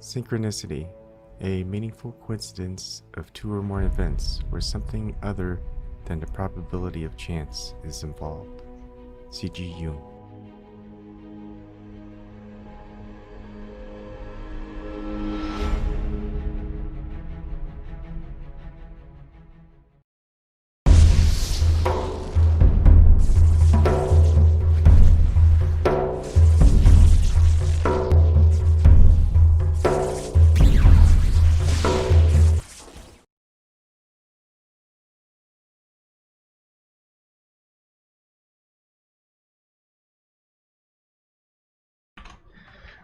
Synchronicity, a meaningful coincidence of two or more events where something other than the probability of chance is involved. C.G. Jung.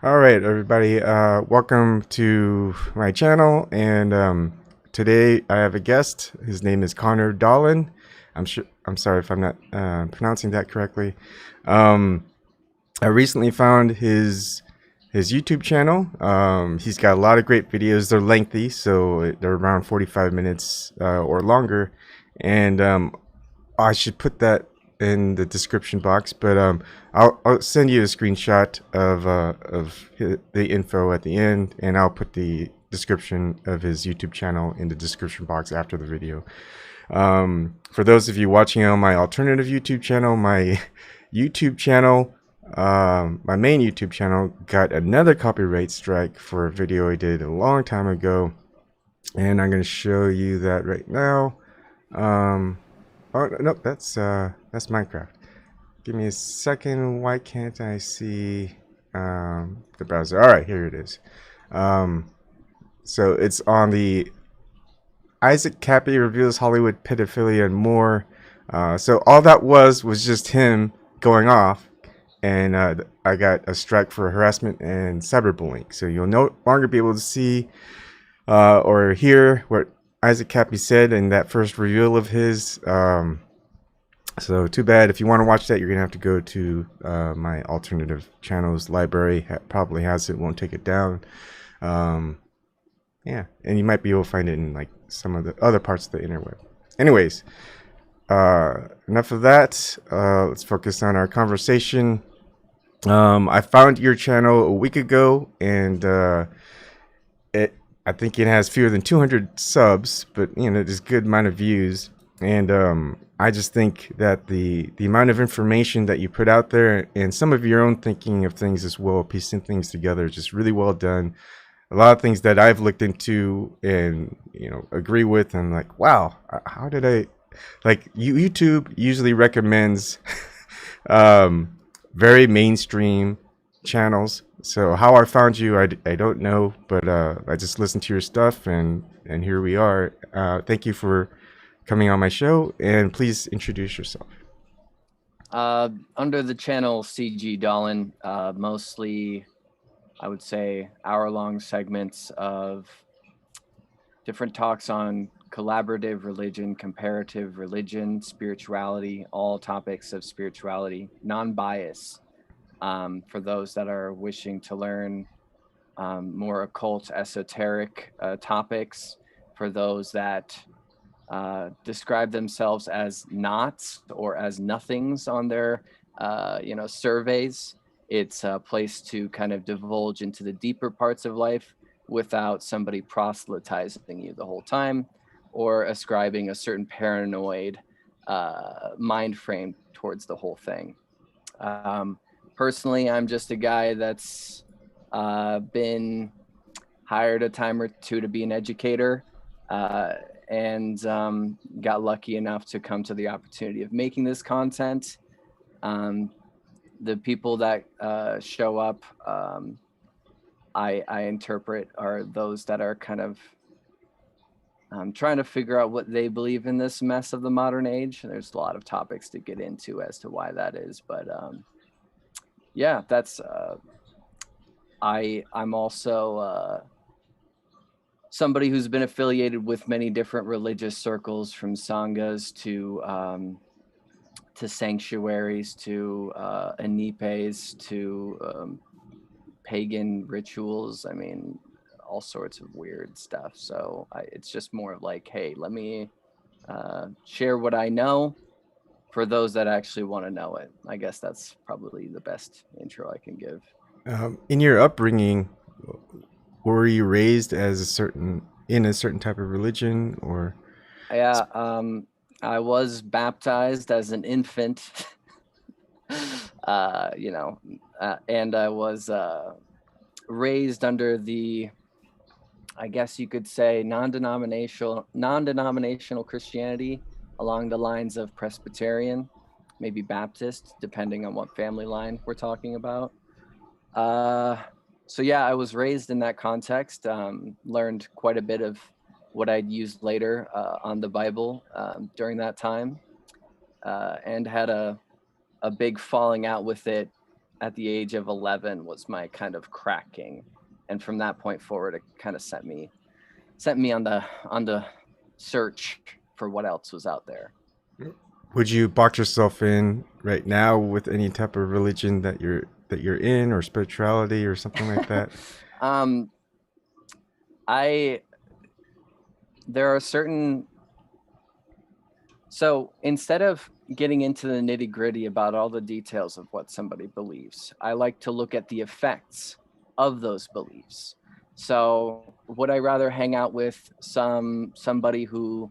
All right, everybody. Welcome to my channel. And today I have a guest. His name is Connor Dahlin. I'm sorry if I'm not pronouncing that correctly. I recently found his YouTube channel. He's got a lot of great videos. They're lengthy, so they're around 45 minutes or longer. And I should put that in the description box, but I'll send you a screenshot of the info at the end, and I'll put the description of his YouTube channel in the description box after the video. For those of you watching on my alternative YouTube channel, my YouTube channel, my main YouTube channel got another copyright strike for a video I did a long time ago, and I'm going to show you that right now. Oh, nope, that's Minecraft. Give me a second. Why can't I see the browser? All right, here it is. So it's on the Isaac Cappy Reveals Hollywood Pedophilia and More. So all that was just him going off, and I got a strike for harassment and cyberbullying. So you'll no longer be able to see or hear what Isaac Cappy said in that first reveal of his. So too bad. If you want to watch that, you're gonna have to go to my alternative channels. LBRY probably has it, won't take it down. Yeah, and you might be able to find it in like some of the other parts of the interweb. Anyways, enough of that. Let's focus on our conversation. I found your channel a week ago, and I think it has fewer than 200 subs, but there's a good amount of views. And I just think that the amount of information that you put out there and some of your own thinking of things as well, piecing things together, is just really well done. A lot of things that I've looked into and agree with, and like, wow, how did I like YouTube usually recommends very mainstream channels. So how I found you, I don't know, but I just listened to your stuff, and here we are. Thank you for coming on my show, and please introduce yourself. Under the channel CG Dahlin, mostly, I would say, hour-long segments of different talks on collaborative religion, comparative religion, spirituality, all topics of spirituality, non-bias, for those that are wishing to learn more occult, esoteric topics, for those that describe themselves as nots or as nothings on their surveys. It's a place to kind of divulge into the deeper parts of life without somebody proselytizing you the whole time or ascribing a certain paranoid mind frame towards the whole thing. Personally, I'm just a guy that's been hired a time or two to be an educator, and got lucky enough to come to the opportunity of making this content. The people that show up, I interpret, are those that are kind of trying to figure out what they believe in this mess of the modern age. There's a lot of topics to get into as to why that is, but yeah, that's I'm also somebody who's been affiliated with many different religious circles, from sanghas to sanctuaries to anipes to pagan rituals. I mean, all sorts of weird stuff. So it's just more of like, hey, let me share what I know for those that actually want to know it. I guess that's probably the best intro I can give. In your upbringing, were you raised as in a certain type of religion, or? Yeah, I was baptized as an infant, you know, and I was raised under the, I guess you could say, non-denominational Christianity along the lines of Presbyterian, maybe Baptist, depending on what family line we're talking about. Uh, so yeah, I was raised in that context. Learned quite a bit of what I'd use later on the Bible during that time, and had a big falling out with it at the age of 11 was my kind of cracking, and from that point forward, it kind of sent me on the search for what else was out there. Would you box yourself in right now with any type of religion that you're in, or spirituality or something like that? um, I there are certain So instead of getting into the nitty gritty about all the details of what somebody believes, I like to look at the effects of those beliefs. So would I rather hang out with somebody who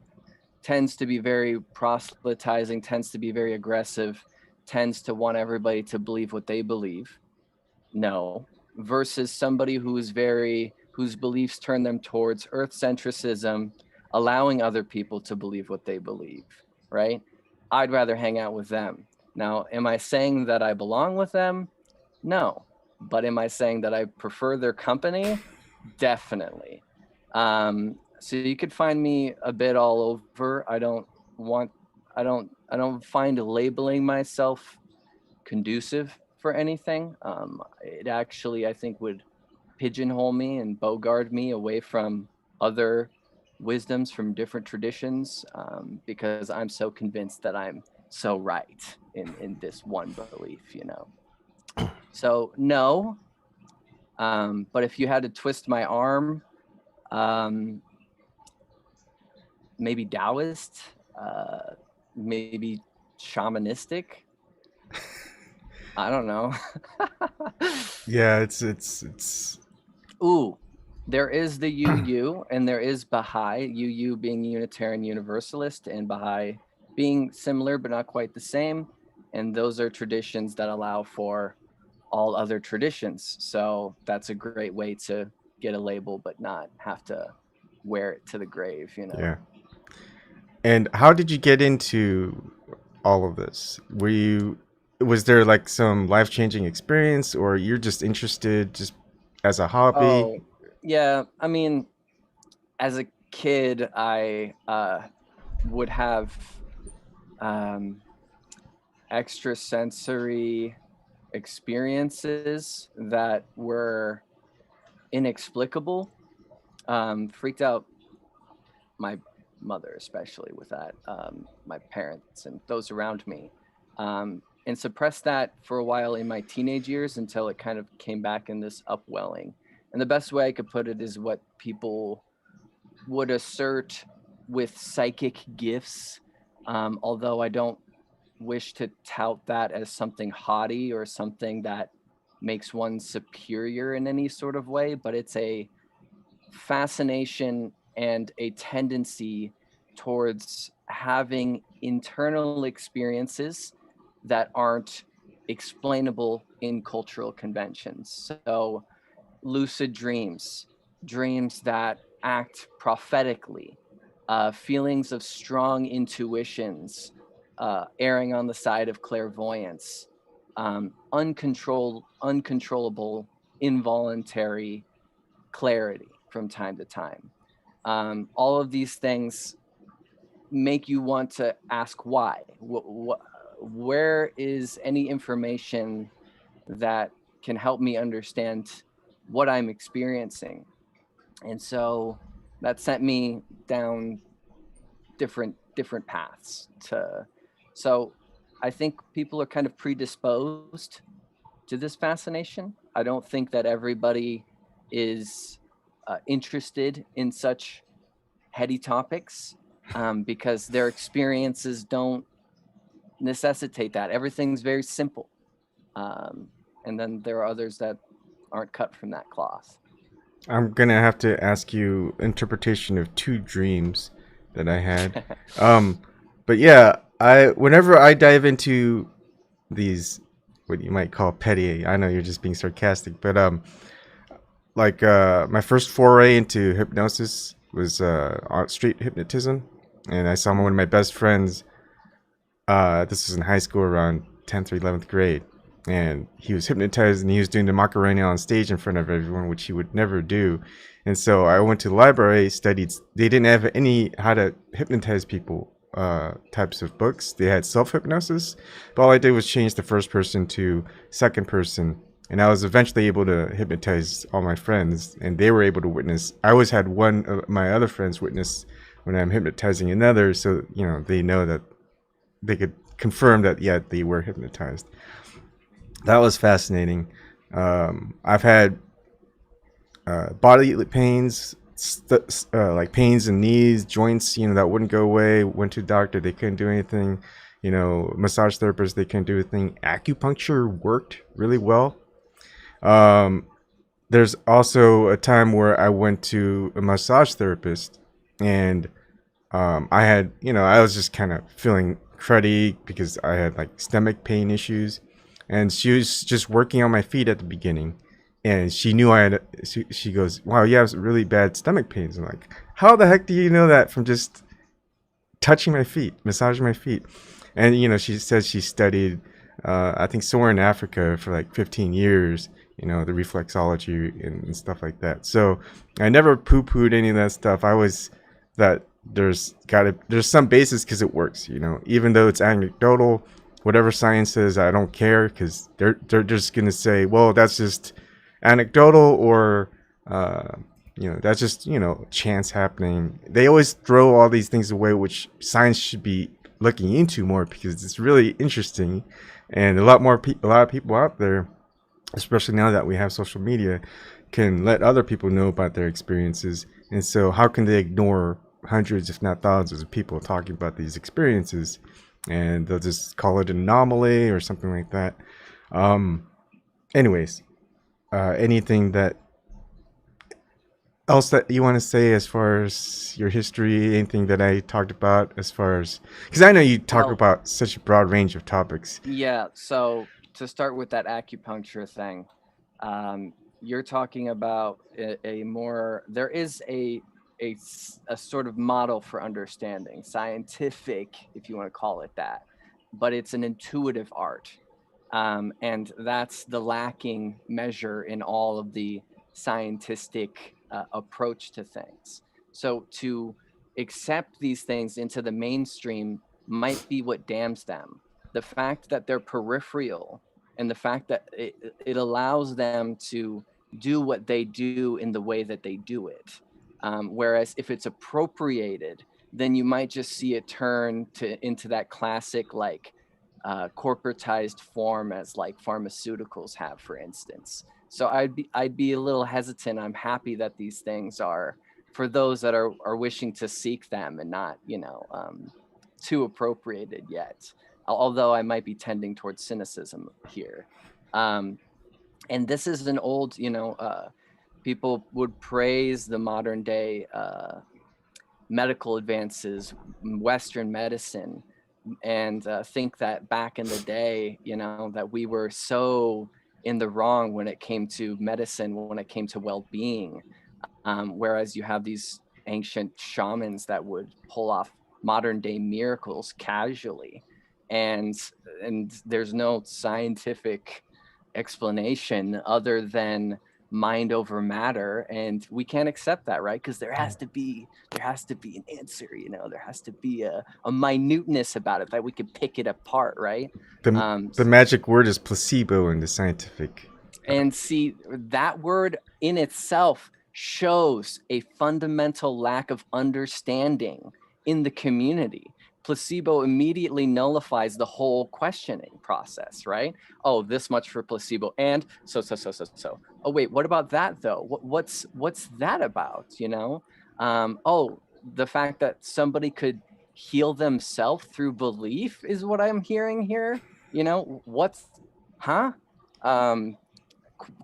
tends to be very proselytizing, tends to be very aggressive, tends to want everybody to believe what they believe? No. Versus somebody whose beliefs turn them towards earth centricism, allowing other people to believe what they believe, right? I'd rather hang out with them. Now, am I saying that I belong with them? No. But am I saying that I prefer their company? Definitely. So you could find me a bit all over. Want, I don't find labeling myself conducive for anything. It actually, I think, would pigeonhole me and bogard me away from other wisdoms from different traditions, because I'm so convinced that I'm so right in this one belief, you know. So no, but if you had to twist my arm, um, maybe Taoist, uh, maybe shamanistic. I don't know. Yeah, it's Ooh, there is the UU and there is Baha'i, UU being Unitarian Universalist and Baha'i being similar but not quite the same. And those are traditions that allow for all other traditions. So that's a great way to get a label but not have to wear it to the grave, you know? yeah. And how did you get into all of this? Was there like some life-changing experience, or you're just interested just as a hobby? Oh, yeah. I mean, as a kid, I would have um, extrasensory experiences that were inexplicable. Freaked out my mother, especially with that, my parents and those around me, and suppressed that for a while in my teenage years until it kind of came back in this upwelling. And the best way I could put it is what people would assert with psychic gifts, although I don't wish to tout that as something haughty or something that makes one superior in any sort of way, but it's a fascination and a tendency towards having internal experiences that aren't explainable in cultural conventions. So, lucid dreams, dreams that act prophetically, feelings of strong intuitions, erring on the side of clairvoyance, uncontrollable, involuntary clarity from time to time. All of these things make you want to ask why. Where is any information that can help me understand what I'm experiencing? And so that sent me down different paths to. So I think people are kind of predisposed to this fascination. I don't think that everybody is interested in such heady topics, because their experiences don't necessitate that. Everything's very simple. Um, and then there are others that aren't cut from that cloth. I'm gonna have to ask you interpretation of two dreams that I had. Um, but yeah, I whenever I dive into these, what you might call petty. I know you're just being sarcastic, but my first foray into hypnosis was on street hypnotism, and I saw one of my best friends. This was in high school, around 10th or 11th grade, and he was hypnotized, and he was doing the Macarena on stage in front of everyone, which he would never do. And so I went to the library, studied. They didn't have any how to hypnotize people types of books. They had self hypnosis, but all I did was change the first person to second person, and I was eventually able to hypnotize all my friends, and they were able to witness. I always had one of my other friends witness when I'm hypnotizing another, so they know that they could confirm that yeah, they were hypnotized. That was fascinating. I've had body pains, like pains in knees, joints, that wouldn't go away. Went to the doctor, they couldn't do anything. Massage therapists, they couldn't do anything. Acupuncture worked really well. Um, there's also a time where I went to a massage therapist, and I had, I was just kind of feeling cruddy because I had like stomach pain issues, and she was just working on my feet at the beginning, and she knew I had. She goes, "Wow, you have really bad stomach pains." I'm like, "How the heck do you know that from just touching my feet, massaging my feet?" And she says she studied, I think somewhere in Africa for like 15 years. The reflexology and stuff like that. So I never poo-pooed any of that stuff. I was that there's some basis because it works. Even though it's anecdotal, whatever science says, I don't care because they're just gonna say, well, that's just anecdotal, or that's just chance happening. They always throw all these things away, which science should be looking into more because it's really interesting, and a lot of people out there, especially now that we have social media, can let other people know about their experiences. And so, how can they ignore hundreds, if not thousands, of people talking about these experiences? And they'll just call it an anomaly or something like that. Um, anyways, anything that else that you want to say as far as your history? Anything that I talked about as far as, because I know you talk Well, about such a broad range of topics. yeah. So to start with that acupuncture thing, you're talking about a more, there is a sort of model for understanding, scientific, if you want to call it that, but it's an intuitive art. And that's the lacking measure in all of the scientific approach to things. So to accept these things into the mainstream might be what damns them. The fact that they're peripheral, and the fact that it allows them to do what they do in the way that they do it. Whereas if it's appropriated, then you might just see it turn into that classic like corporatized form as like pharmaceuticals have, for instance. So I'd be a little hesitant. I'm happy that these things are for those that are wishing to seek them and not too appropriated yet. Although I might be tending towards cynicism here. Um, and this is an old, people would praise the modern day medical advances, Western medicine, and think that back in the day, that we were so in the wrong when it came to medicine, when it came to well-being. Whereas you have these ancient shamans that would pull off modern day miracles casually, and there's no scientific explanation other than mind over matter, and we can't accept that, right? Because there has to be an answer, there has to be a minuteness about it that we could pick it apart, right? The um the magic word is placebo in the scientific. and see, that word in itself shows a fundamental lack of understanding in the community. Placebo immediately nullifies the whole questioning process, right? Oh, this much for placebo, and so. Oh, wait, what about that though? What's that about? Oh, the fact that somebody could heal themselves through belief is what I'm hearing here. What's, huh? Um,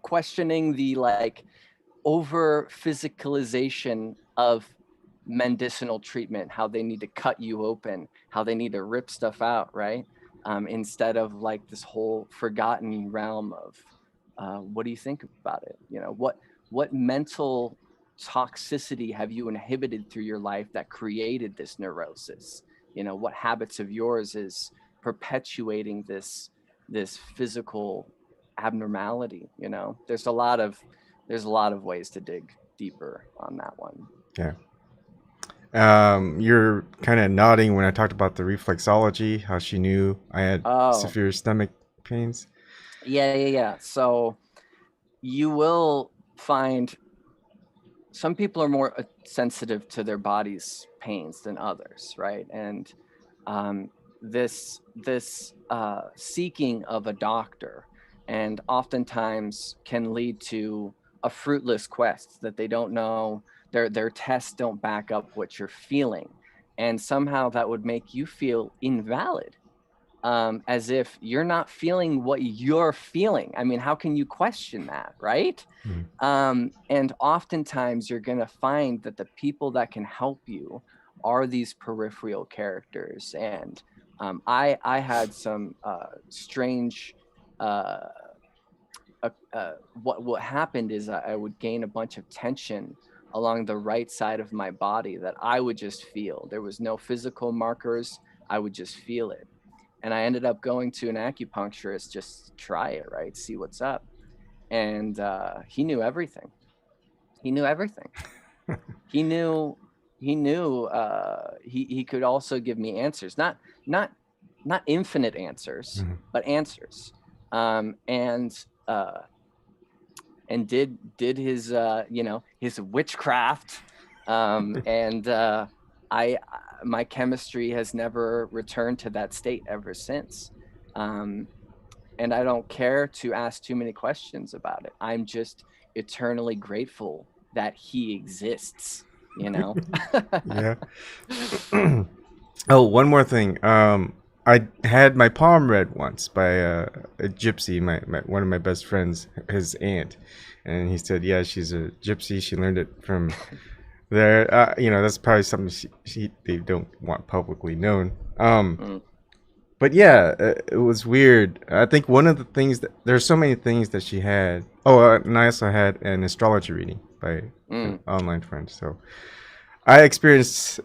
questioning the like over physicalization of medicinal treatment, how they need to cut you open, how they need to rip stuff out, right? Instead of like this whole forgotten realm of what do you think about it? You know, what mental toxicity have you inhibited through your life that created this neurosis? You know, what habits of yours is perpetuating this physical abnormality? You know, there's a lot of ways to dig deeper on that one. Yeah. You're kind of nodding when I talked about the reflexology, how she knew I had Oh, severe stomach pains. yeah. So you will find some people are more sensitive to their body's pains than others, right? And um, this seeking of a doctor, and oftentimes can lead to a fruitless quest that they don't know, their tests don't back up what you're feeling, and somehow that would make you feel invalid, as if you're not feeling what you're feeling. I mean, how can you question that, right? Mhm. And oftentimes you're going to find that the people that can help you are these peripheral characters. And I had some strange. Uh, what happened is I would gain a bunch of tension along the right side of my body that I would just feel. There was no physical markers. I would just feel it, and I ended up going to an acupuncturist just to try it, right? See what's up. And he knew everything. He knew everything. He knew he could also give me answers, not not infinite answers, Mhm. but answers. Um, and uh, and did his you know, his witchcraft, and I my chemistry has never returned to that state ever since. Um, and I don't care to ask too many questions about it. I'm just eternally grateful that he exists, you know? Yeah. Oh, one more thing. I had my palm read once by a gypsy, my one of my best friends, his aunt, and he said, "Yeah, she's a gypsy. She learned it from there." That's probably something they don't want publicly known. Mm, But yeah, it was weird. I think one of the things that there's so many things that she had. Oh, and I also had an astrology reading by an mm. online friend. So I experienced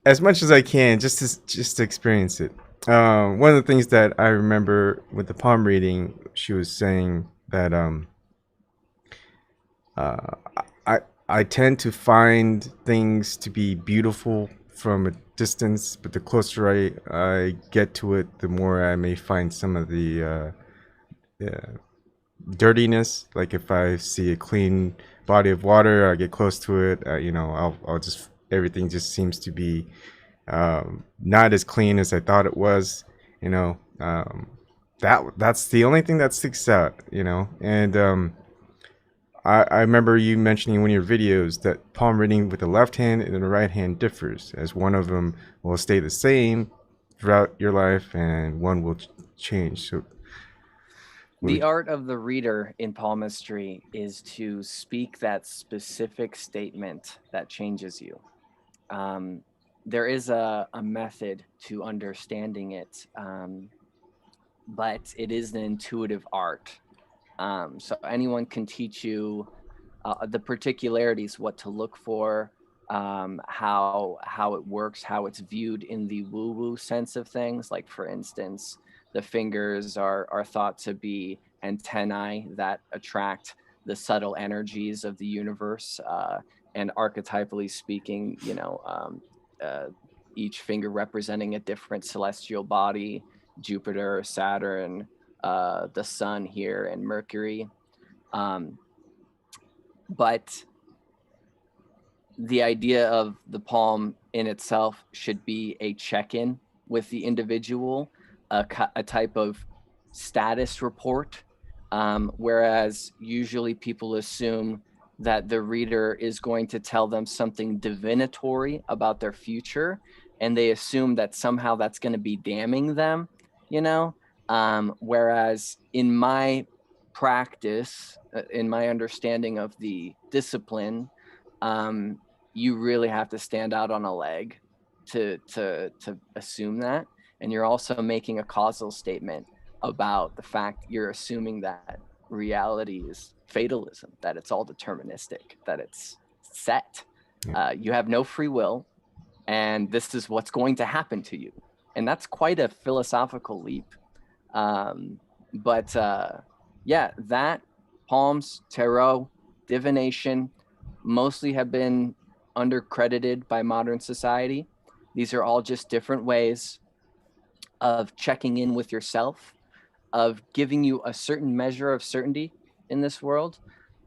as much as I can just to experience it. One of the things that I remember with the palm reading, she was saying that uh, I I tend to find things to be beautiful from a distance, but the closer I get to it, the more I may find some of the dirtiness. Like if I see a clean body of water, I get close to it. I'll just everything just seems to be not as clean as I thought it was. You know, that's the only thing that sticks out. And I remember you mentioning in one of your videos that palm reading with the left hand and the right hand differs, as one of them will stay the same throughout your life and one will change. So, The art of the reader in palmistry is to speak that specific statement that changes you. Um, there is a method to understanding it, but it is an intuitive art. So anyone can teach you the particularities, what to look for, how it works, how it's viewed in the woo-woo sense of things. Like for instance, the fingers are thought to be antennae that attract the subtle energies of the universe, and archetypally speaking, uh, each finger representing a different celestial body: Jupiter, Saturn, the Sun here, and Mercury. Um, but the idea of the palm in itself should be a check-in with the individual, a type of status report, whereas usually people assume that the reader is going to tell them something divinatory about their future, and they assume that somehow that's going to be damning them, you know. Whereas in my practice, in my understanding of the discipline, you really have to stand out on a leg to assume that. And you're also making a causal statement about the fact you're assuming that reality is fatalism, that it's all deterministic, that it's set. You have no free will, and this is what's going to happen to you. And that's quite a philosophical leap. But yeah, that, palms, tarot, divination, mostly have been undercredited by modern society. These are all just different ways of checking in with yourself, of giving you a certain measure of certainty in this world,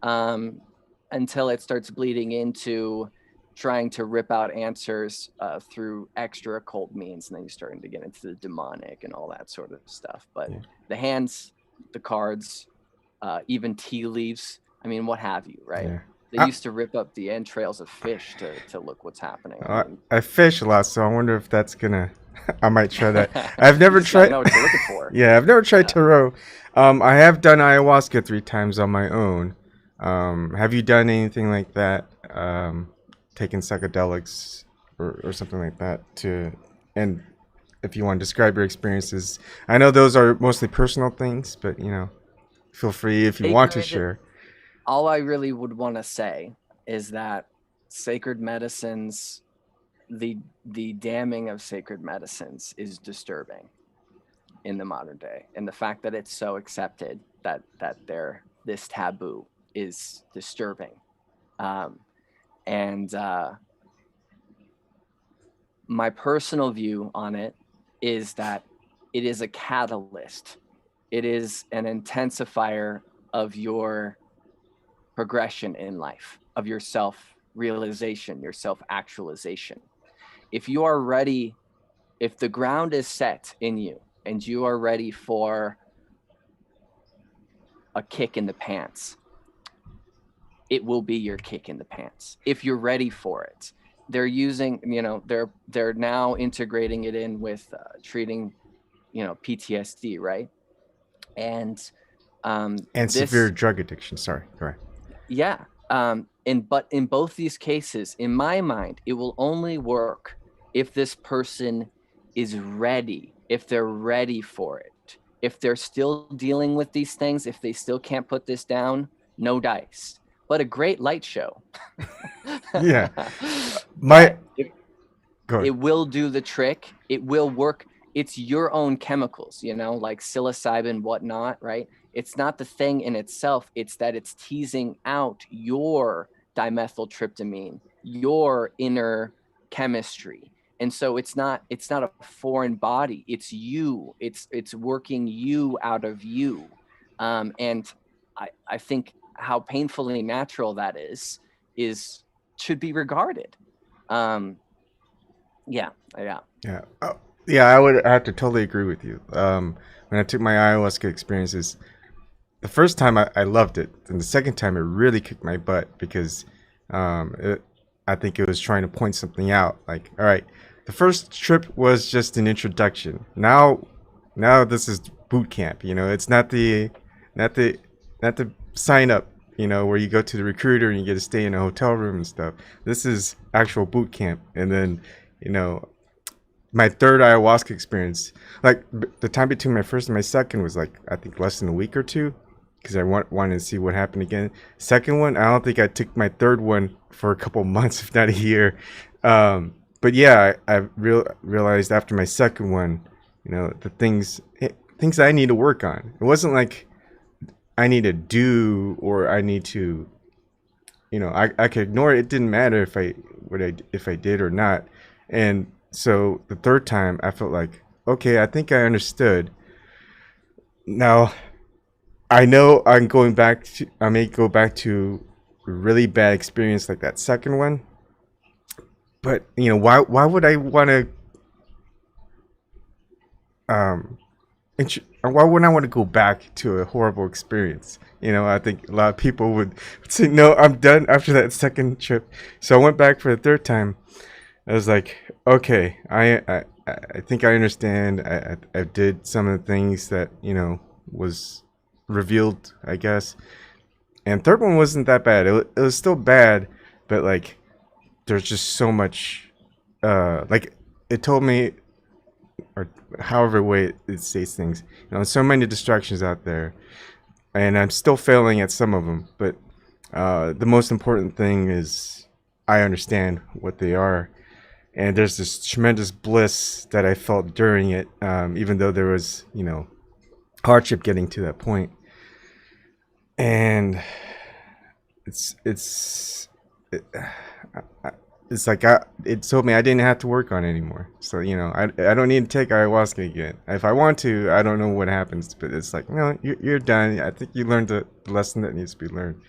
until it starts bleeding into trying to rip out answers through extra occult means, and then you're starting to get into the demonic and all that sort of stuff. But the hands, the cards, even tea leaves, I mean, what have you, right? Yeah. They used to rip up the entrails of fish to look what's happening. I fish a lot, so I wonder if that's gonna. I might try that. I've never tried. Know what you're looking for. Yeah, I've never tried tarot. I have done ayahuasca 3 times on my own. Have you done anything like that? Taking psychedelics or something like that and if you want to describe your experiences. I know those are mostly personal things, but feel free if you want to share. All I really would want to say is that sacred medicines, the damning of sacred medicines is disturbing in the modern day, and the fact that it's so accepted that they're this taboo is disturbing. And my personal view on it is that it is a catalyst. It is an intensifier of your progression in life, of your self-realization, your self-actualization. If you are ready, if the ground is set in you and you are ready for a kick in the pants, it will be your kick in the pants if you're ready for it. They're using, they're now integrating it in with treating, PTSD, right? And severe drug addiction. Sorry, go ahead. Yeah. But in both these cases, in my mind, it will only work if this person is ready, if they're ready for it. If they're still dealing with these things, if they still can't put this down, no dice. But a great light show. Yeah. It will do the trick. It will work. It's your own chemicals, like psilocybin, whatnot, right? It's not the thing in itself. It's that it's teasing out your dimethyltryptamine, your inner chemistry. And so it's not a foreign body. It's you. It's working you out of you. And I think how painfully natural that should be regarded. Yeah. I would have to totally agree with you. When I took my ayahuasca experiences, the first time I loved it, and the second time it really kicked my butt because I think it was trying to point something out. Like, all right, the first trip was just an introduction. Now this is boot camp. It's not the sign up. Where you go to the recruiter and you get to stay in a hotel room and stuff. This is actual boot camp, and then my third ayahuasca experience, like the time between my first and my second was like I think less than a week or 2, because I wanted to see what happened again. Second one, I don't think I took my third one for a couple months, if not a year. But yeah, I realized after my second one, the things I need to work on. It wasn't like I need to do or I need to, I could ignore it. It didn't matter if I did or not. And so the third time I felt like, okay, I think I understood. Now I know I may go back to a really bad experience like that second one. But why would I want to why wouldn't I want to go back to a horrible experience? I think a lot of people would say, no, I'm done after that second trip. So I went back for the third time. I was like, okay, I think I understand. I did some of the things that, was revealed, I guess. And third one wasn't that bad. It was still bad, but like there's just so much. Like it told me, or however way it says things. You know, so many distractions out there, and I'm still failing at some of them. But the most important thing is I understand what they are, and there's this tremendous bliss that I felt during it, even though there was, you know, hardship getting to that point. And it's it's like it told me I didn't have to work on it anymore. So you know, I don't need to take ayahuasca again. If I want to, I don't know what happens, but it's like, no, you're done. I think you learned the lesson that needs to be learned.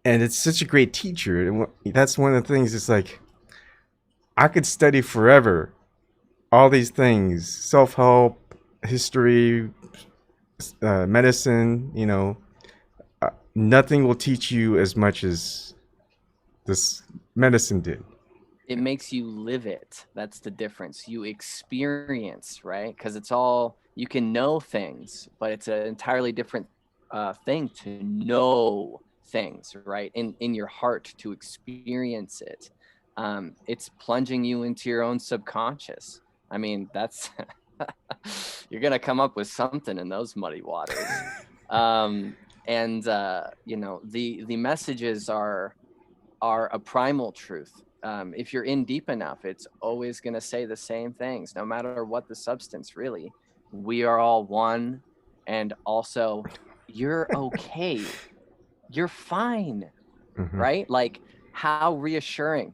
And it's such a great teacher. And that's one of the things. It's like I could study forever, all these things, self-help, history, medicine. You know, nothing will teach you as much as this medicine did. It makes you live it. That's the difference. You experience, right? Because it's all, you can know things, but it's an entirely different thing to know things, right? In your heart, to experience it. It's plunging you into your own subconscious. I mean, that's you're gonna come up with something in those muddy waters. You know, the messages are a primal truth. If you're in deep enough, it's always going to say the same things, no matter what the substance, really. We are all one. And also, you're okay. You're fine. Right? Like, how reassuring.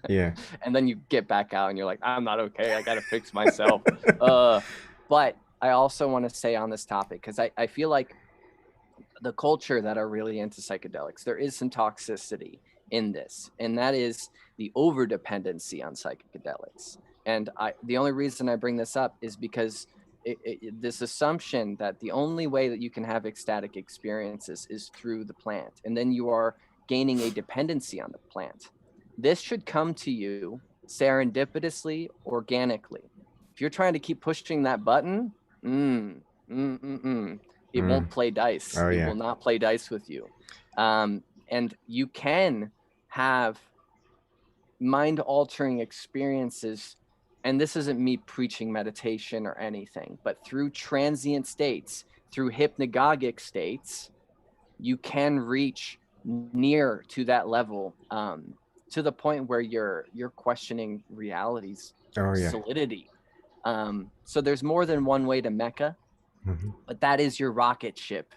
Yeah. And then you get back out and you're like, I'm not okay. I got to fix myself. But I also want to say on this topic, because I feel like the culture that are really into psychedelics, there is some toxicity in this, and that is the over dependency on psychedelics. And the only reason I bring this up is because this assumption that the only way that you can have ecstatic experiences is through the plant, and then you are gaining a dependency on the plant. This should come to you serendipitously, organically. If you're trying to keep pushing that button, it won't play dice. Oh, It yeah. will not play dice with you. And you can have mind-altering experiences, and this isn't me preaching meditation or anything, but through transient states, through hypnagogic states, you can reach near to that level, to the point where you're questioning reality's solidity. So there's more than one way to Mecca, but that is your rocket ship.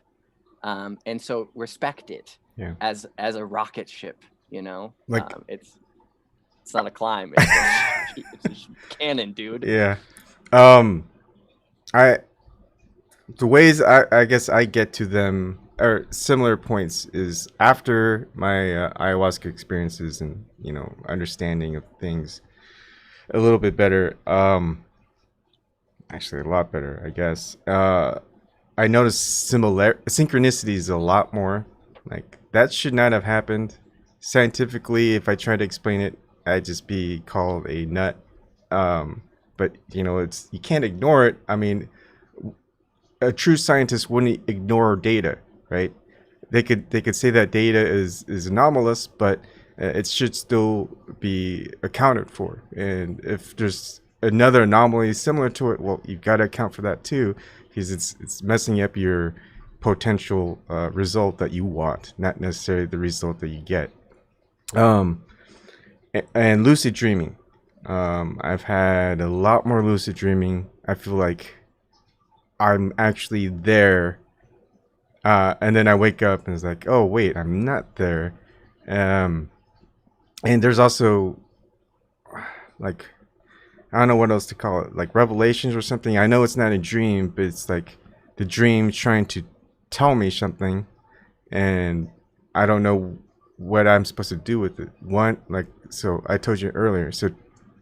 And so respect it as a rocket ship, you know. Like it's not a climb, it's a cannon, dude. Yeah. The ways I guess I get to them, or similar points, is after my ayahuasca experiences and, you know, understanding of things a little bit better. Actually a lot better, I guess. I noticed synchronicities a lot more. Like, that should not have happened. Scientifically, if I try to explain it, I'd just be called a nut. But, you know, you can't ignore it. I mean, a true scientist wouldn't ignore data, right? They could say that data is anomalous, but it should still be accounted for. And if there's another anomaly similar to it, well, you've got to account for that too, because it's messing up your potential result that you want, not necessarily the result that you get. And lucid dreaming. I've had a lot more lucid dreaming. I feel like I'm actually there, and then I wake up and it's like, oh wait, I'm not there. And there's also, like, I don't know what else to call it, like revelations or something. I know it's not a dream, but it's like the dream trying to tell me something, and I don't know what I'm supposed to do with it. So I told you earlier. So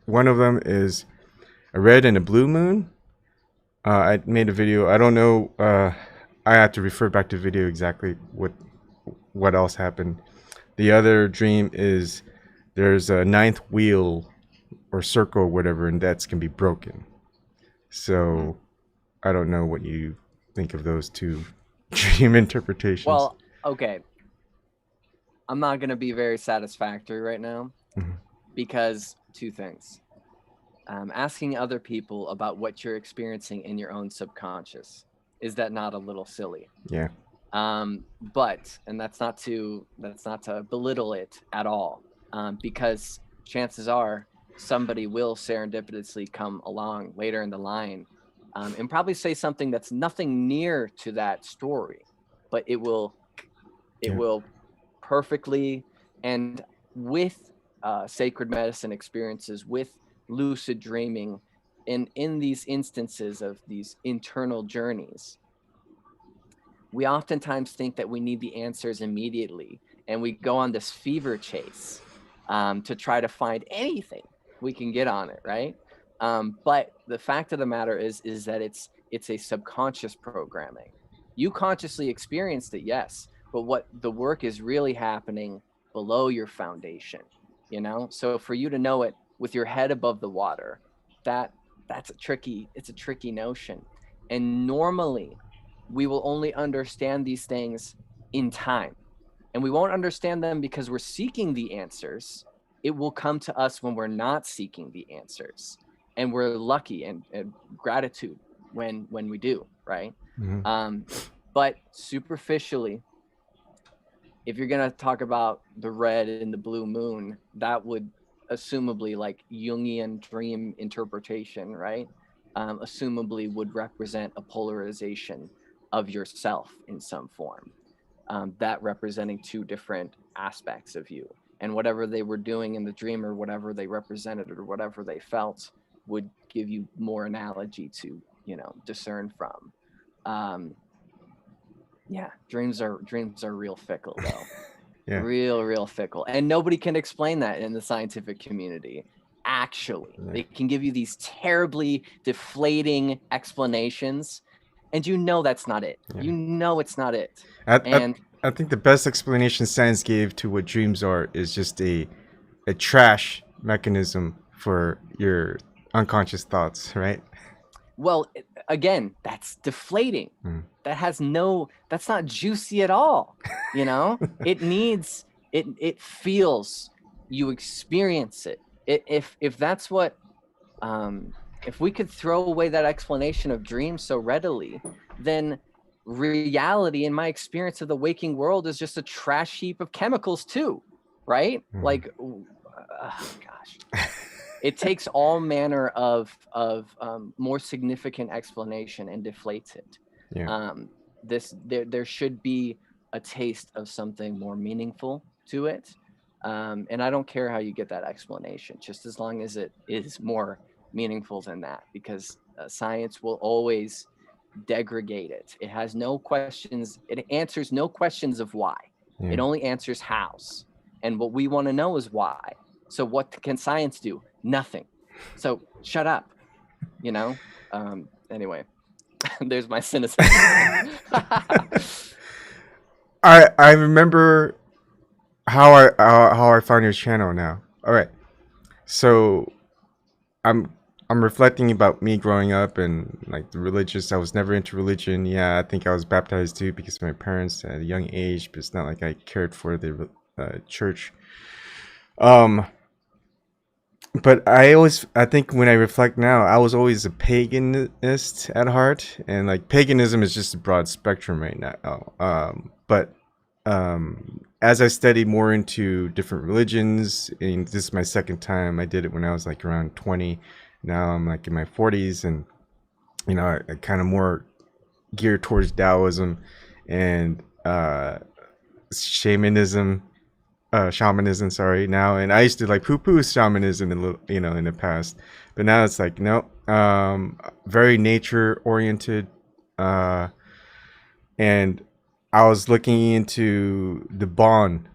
one of them is a red and a blue moon. I made a video. I don't know. I have to refer back to video exactly what else happened. The other dream is there's a ninth wheel or circle or whatever, and that's can be broken. So I don't know what you think of those two. dream interpretations. Well, okay. I'm not going to be very satisfactory right now because two things. Asking other people about what you're experiencing in your own subconscious, is that not a little silly? Yeah. But, and that's not to belittle it at all, because chances are somebody will serendipitously come along later in the line, and probably say something that's nothing near to that story, but it will perfectly, and with sacred medicine experiences, with lucid dreaming, and in these instances of these internal journeys, we oftentimes think that we need the answers immediately, and we go on this fever chase to try to find anything we can get on it, right? But the fact of the matter is that it's a subconscious programming. You consciously experienced it, yes, but what the work is really happening below your foundation, you know? So for you to know it with your head above the water, it's a tricky notion. And normally we will only understand these things in time, and we won't understand them because we're seeking the answers. It will come to us when we're not seeking the answers, and we're lucky and gratitude when we do, right? But superficially, if you're gonna talk about the red and the blue moon, that would assumably, like Jungian dream interpretation, right? Assumably would represent a polarization of yourself in some form, that representing two different aspects of you, and whatever they were doing in the dream, or whatever they represented, or whatever they felt, would give you more analogy to, you know, discern from. Yeah, dreams are real fickle though. Yeah. Real fickle, and nobody can explain that in the scientific community. Actually, they can give you these terribly deflating explanations, and you know that's not it. You know it's not it. I think the best explanation science gave to what dreams are is just a trash mechanism for your unconscious thoughts, right? Well, again, that's deflating. That's not juicy at all. You know, it feels, you experience it. If that's what, if we could throw away that explanation of dreams so readily, then reality, in my experience of the waking world, is just a trash heap of chemicals too, right? Like, gosh. It takes all manner of more significant explanation and deflates it. There should be a taste of something more meaningful to it, and I don't care how you get that explanation, just as long as it is more meaningful than that, because science will always degrade it. It has no questions. It answers no questions of why. It only answers hows, and what we want to know is why. So what can science do? Nothing. So shut up, you know? Anyway, there's my cynicism. I remember how I found your channel now. All right. So I'm reflecting about me growing up and like the religious. I was never into religion. Yeah, I think I was baptized too because of my parents at a young age, but it's not like I cared for the church. But I think when I reflect now, I was always a paganist at heart, and like paganism is just a broad spectrum right now. But as I studied more into different religions, and this is my second time, I did it when I was like around 20. Now I'm like in my 40s, and you know, I kind of more geared towards Taoism and shamanism now. And I used to like poo-poo shamanism in the past, but now it's like no, very nature oriented, and I was looking into the Bon,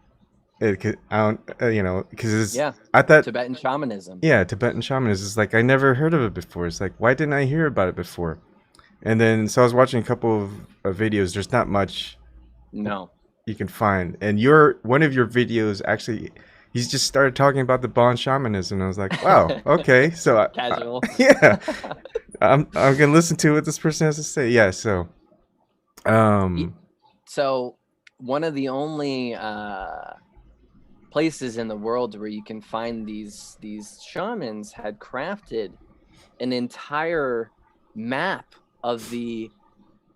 because I thought Tibetan shamanism. Yeah, Tibetan shamanism is like, I never heard of it before. It's like, why didn't I hear about it before? And then so I was watching a couple of videos. There's not much you can find, and one of your videos actually, he's just started talking about the Bon shamanism, and I was like, wow, okay, so casual. I'm gonna listen to what this person has to say. Yeah, so So one of the only places in the world where you can find these shamans had crafted an entire map of the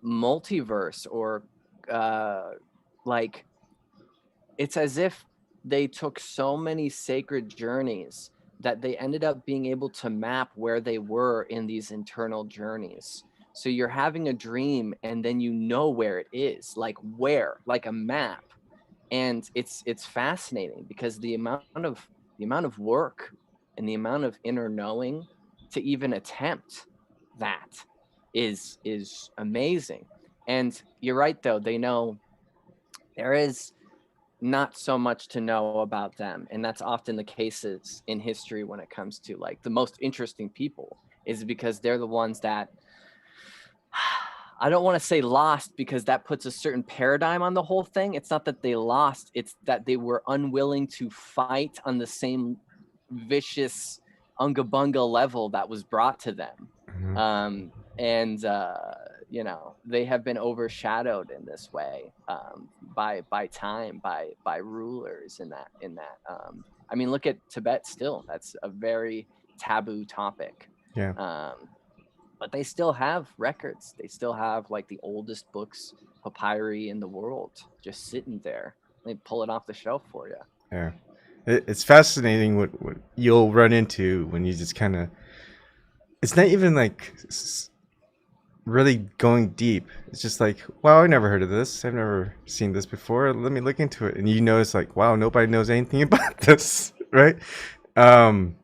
multiverse, or like, it's as if they took so many sacred journeys that they ended up being able to map where they were in these internal journeys. So you're having a dream and then you know where it is, like where, like a map. And it's fascinating because the amount of work and the amount of inner knowing to even attempt that is amazing. And you're right, though, they know there is not so much to know about them, and that's often the cases in history when it comes to like the most interesting people, is because they're the ones that I don't want to say lost, because that puts a certain paradigm on the whole thing. It's not that they lost, it's that they were unwilling to fight on the same vicious unga bunga level that was brought to them. Mhm. And they have been overshadowed in this way, by time, by rulers in that. I mean, look at Tibet. Still, that's a very taboo topic. Yeah. But they still have records. They still have like the oldest books, papyri in the world, just sitting there. They pull it off the shelf for you. Yeah. It's fascinating what you'll run into when you just kind of. It's not even like really going deep. It's just like, wow, I never heard of this. I've never seen this before. Let me look into it. And you notice, like, wow, nobody knows anything about this, right? Um,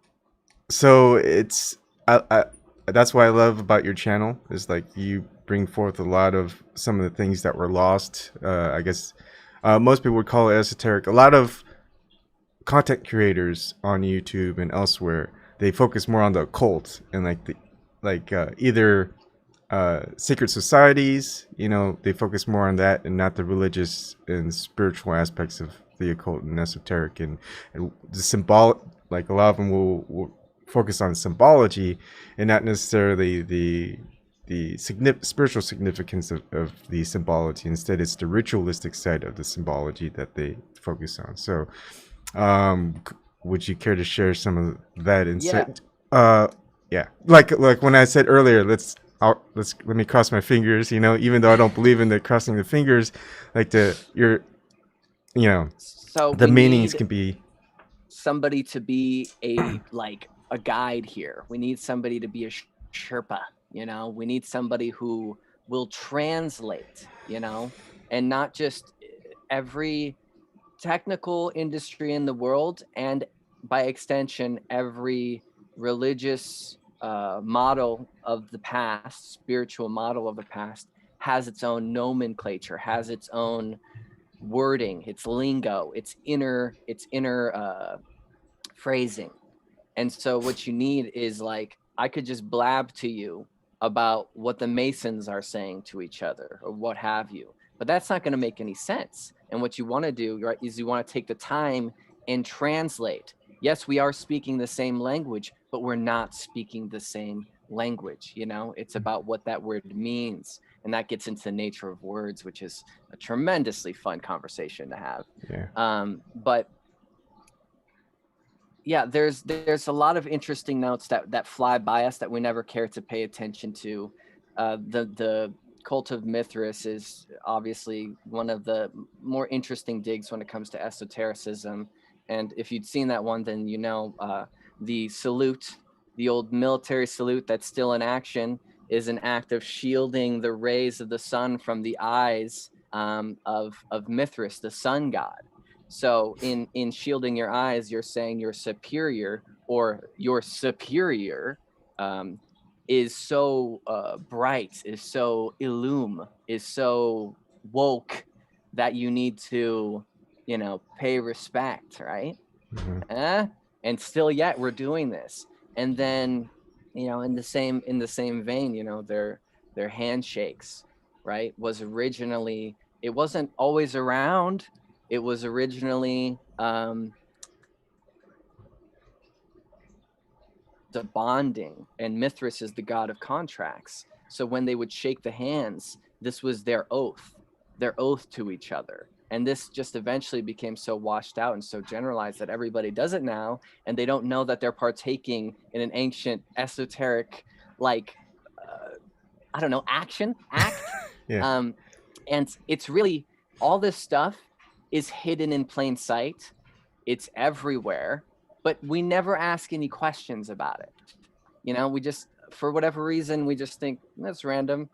so it's that's what I love about your channel, is like you bring forth a lot of some of the things that were lost. I guess most people would call it esoteric. A lot of content creators on YouTube and elsewhere, they focus more on the occult and either secret societies. They focus more on that and not the religious and spiritual aspects of the occult and esoteric, and the symbolic. Like, a lot of them will focus on symbology and not necessarily the spiritual significance of the symbology. Instead, it's the ritualistic side of the symbology that they focus on. So would you care to share some of that Yeah. insight? Yeah, like when I said earlier, let me cross my fingers. Even though I don't believe in the crossing the fingers, like you know So the we meanings need can be. somebody to be a guide here. We need somebody to be a Sherpa. We need somebody who will translate. And not just every technical industry in the world, and by extension every religious model of the past, spiritual model of the past, has its own nomenclature, has its own wording, its lingo, its inner phrasing. And so what you need is, like, I could just blab to you about what the Masons are saying to each other or what have you, but that's not going to make any sense. And what you want to do, right, is you want to take the time and translate. Yes, we are speaking the same language, but we're not speaking the same language. It's about what that word means. And that gets into the nature of words, which is a tremendously fun conversation to have. Yeah. But yeah, there's a lot of interesting notes that fly by us that we never care to pay attention to. The cult of Mithras is obviously one of the more interesting digs when it comes to esotericism. And if you'd seen that one, then the salute, the old military salute that's still in action, is an act of shielding the rays of the sun from the eyes of Mithras, the sun god. So in shielding your eyes, you're saying your superior, or your superior, is so bright, is so is so woke, that you need to, pay respect, right? Mhm. And still yet we're doing this. And then, in the same vein, their handshakes, right, was originally, it wasn't always around. It was originally the bonding, and Mithras is the god of contracts. So when they would shake the hands, this was their oath. their oath to each other. And this just eventually became so washed out and so generalized that everybody does it now, and they don't know that they're partaking in an ancient esoteric, like, I don't know, act. Yeah. And it's really, all this stuff is hidden in plain sight. It's everywhere, but we never ask any questions about it. We just, for whatever reason, we just think that's random,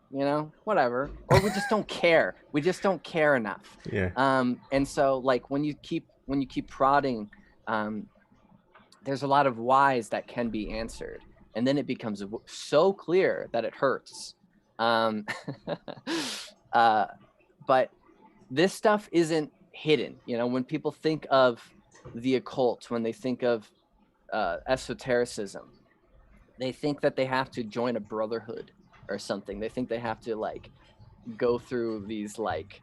whatever, or we just don't care. We just don't care enough. Yeah. And so, like, when you keep prodding, there's a lot of whys that can be answered, and then it becomes so clear that it hurts. But this stuff isn't hidden. When people think of the occult, when they think of esotericism, they think that they have to join a brotherhood or something. They think they have to, like, go through these, like,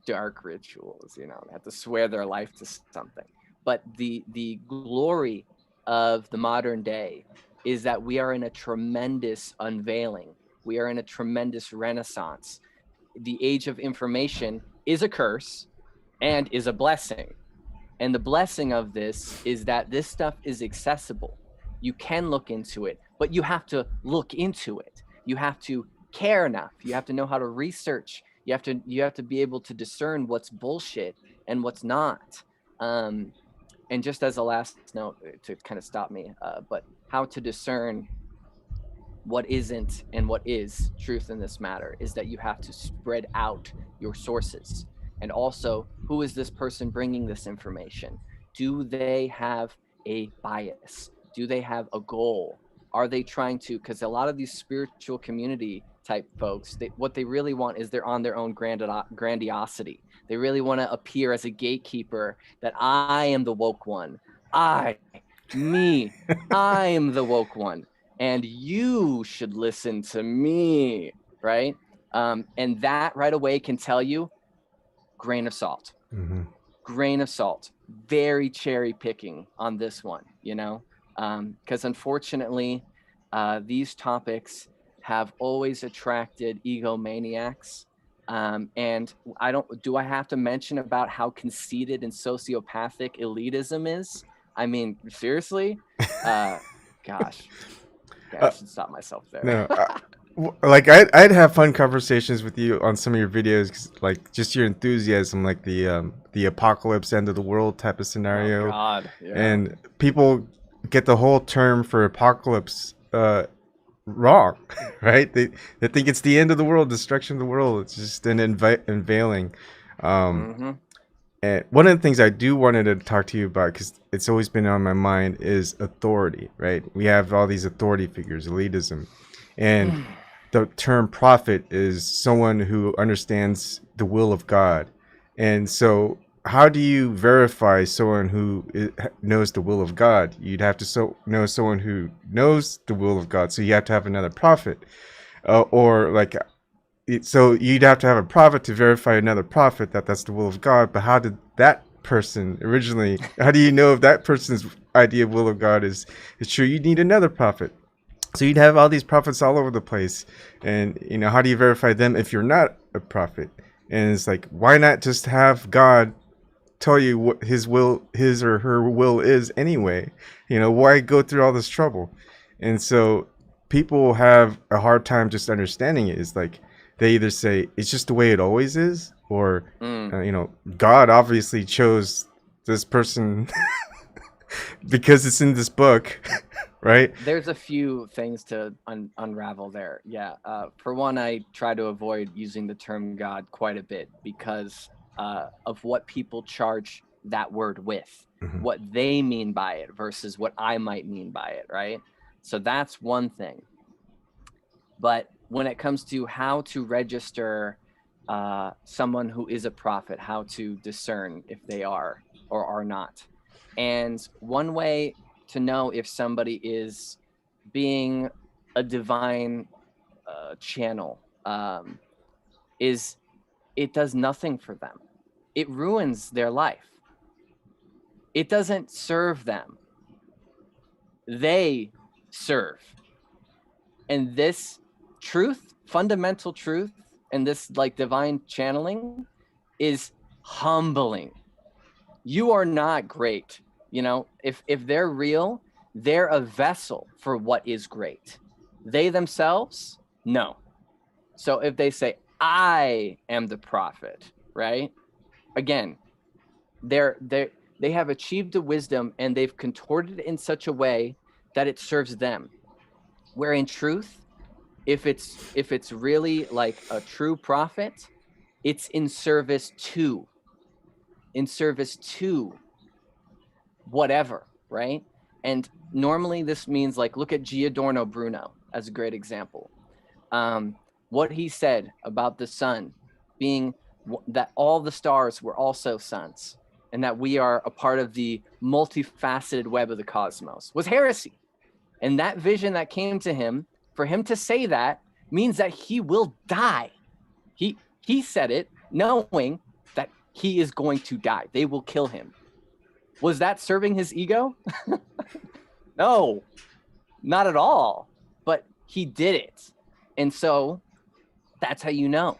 dark rituals, they have to swear their life to something. But the glory of the modern day is that we are in a tremendous unveiling. We are in a tremendous renaissance. The age of information is a curse and is a blessing. And the blessing of this is that this stuff is accessible. You can look into it, but you have to look into it. You have to care enough. You have to know how to research. You have to be able to discern what's bullshit and what's not. And just as a last note to kind of stop me, but how to discern what isn't and what is truth in this matter is that you have to spread out your sources. And also, who is this person bringing this information? Do they have a bias? Do they have a goal? Are they trying to, because a lot of these spiritual community type folks, what they really want is they're on their own grandiosity. They really want to appear as a gatekeeper, that I am the woke one. I am the woke one. And you should listen to me, right? And that right away can tell you, grain of salt. Mm-hmm. Grain of salt. Very cherry picking on this one, because unfortunately, these topics have always attracted egomaniacs. And do I have to mention about how conceited and sociopathic elitism is? I mean, seriously? Gosh. I should stop myself there. No, like I'd have fun conversations with you on some of your videos, 'cause, like, just your enthusiasm, like the apocalypse, end of the world type of scenario. Oh God, yeah. And people get the whole term for apocalypse wrong, right? They think it's the end of the world, destruction of the world. It's just an unveiling. And one of the things I do wanted to talk to you about, because it's always been on my mind, is authority, right? We have all these authority figures, elitism. And the term prophet is someone who understands the will of God. And so how do you verify someone who knows the will of God? You'd have to know someone who knows the will of God. So you have to have another prophet. Or like... So you'd have to have a prophet to verify another prophet that that's the will of God. But how did that person originally, how do you know if that person's idea of will of God is true? You need another prophet. So you'd have all these prophets all over the place. And, how do you verify them if you're not a prophet? And it's like, why not just have God tell you what his or her will is anyway? Why go through all this trouble? And so people have a hard time just understanding it. It's like, they either say it's just the way it always is, or God obviously chose this person because it's in this book, right? There's a few things to unravel there. Yeah. For one, I try to avoid using the term God quite a bit because of what people charge that word with, what they mean by it versus what I might mean by it, right? So that's one thing. But when it comes to how to register someone who is a prophet, how to discern if they are or are not. And one way to know if somebody is being a divine channel is it does nothing for them. It ruins their life. It doesn't serve them. They serve. And this truth, fundamental truth, and this like divine channeling is humbling. You are not great. You know, if they're real, they're a vessel for what is great. They themselves, no. So if they say, I am the prophet, right? Again, they have achieved a wisdom and they've contorted it in such a way that it serves them. Where in truth, if it's really like a true prophet, it's in service to whatever, right? And normally this means, like, look at Giordano Bruno as a great example. What he said about the sun being that all the stars were also suns and that we are a part of the multifaceted web of the cosmos was heresy. And that vision that came to him, for him to say that, means that he will die. He said it knowing that he is going to die. They will kill him. Was that serving his ego? No, not at all. But he did it. And so that's how you know.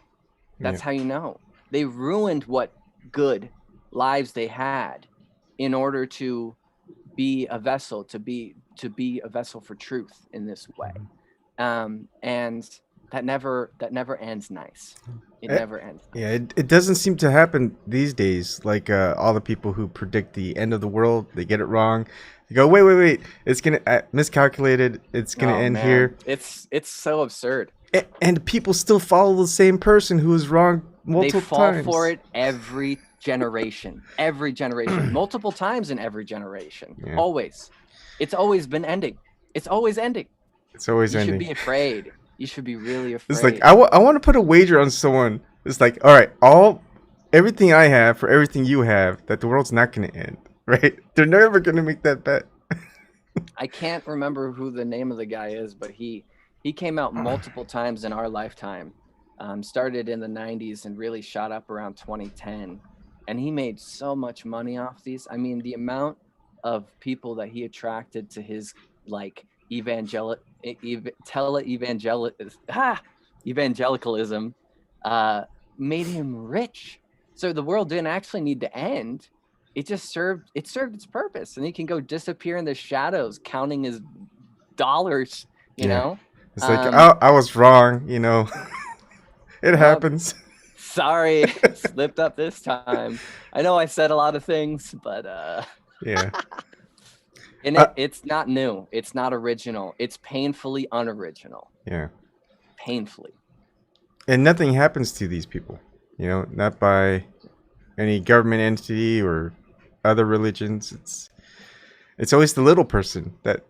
That's how you know. They ruined what good lives they had in order to be a vessel, to be a vessel for truth in this way. And that never ends nice. It never ends nice. Yeah, it doesn't seem to happen these days. Like all the people who predict the end of the world, they get it wrong. You go, wait, it's gonna miscalculated. It's gonna end here. It's so absurd. And people still follow the same person who is wrong multiple times. They fall for it every generation, multiple times in every generation. Yeah. Always. It's always been ending. It's always ending. It's always ending. You should be afraid. You should be really afraid. It's like, I want to put a wager on someone. It's like, all right, everything I have for everything you have, that the world's not going to end, right? They're never going to make that bet. I can't remember who the name of the guy is, but he came out multiple times in our lifetime. Started in the 90s and really shot up around 2010. And he made so much money off these. I mean, the amount of people that he attracted to his, like, evangelicalism made him rich. So the world didn't actually need to end. It just served its purpose, and he can go disappear in the shadows counting his dollars, you know. It's like, I was wrong, you know. It happens. Sorry, slipped up this time. I know I said a lot of things, but yeah. And it's not new. It's not original. It's painfully unoriginal. Yeah. Painfully. And nothing happens to these people, you know, not by any government entity or other religions. It's always the little person that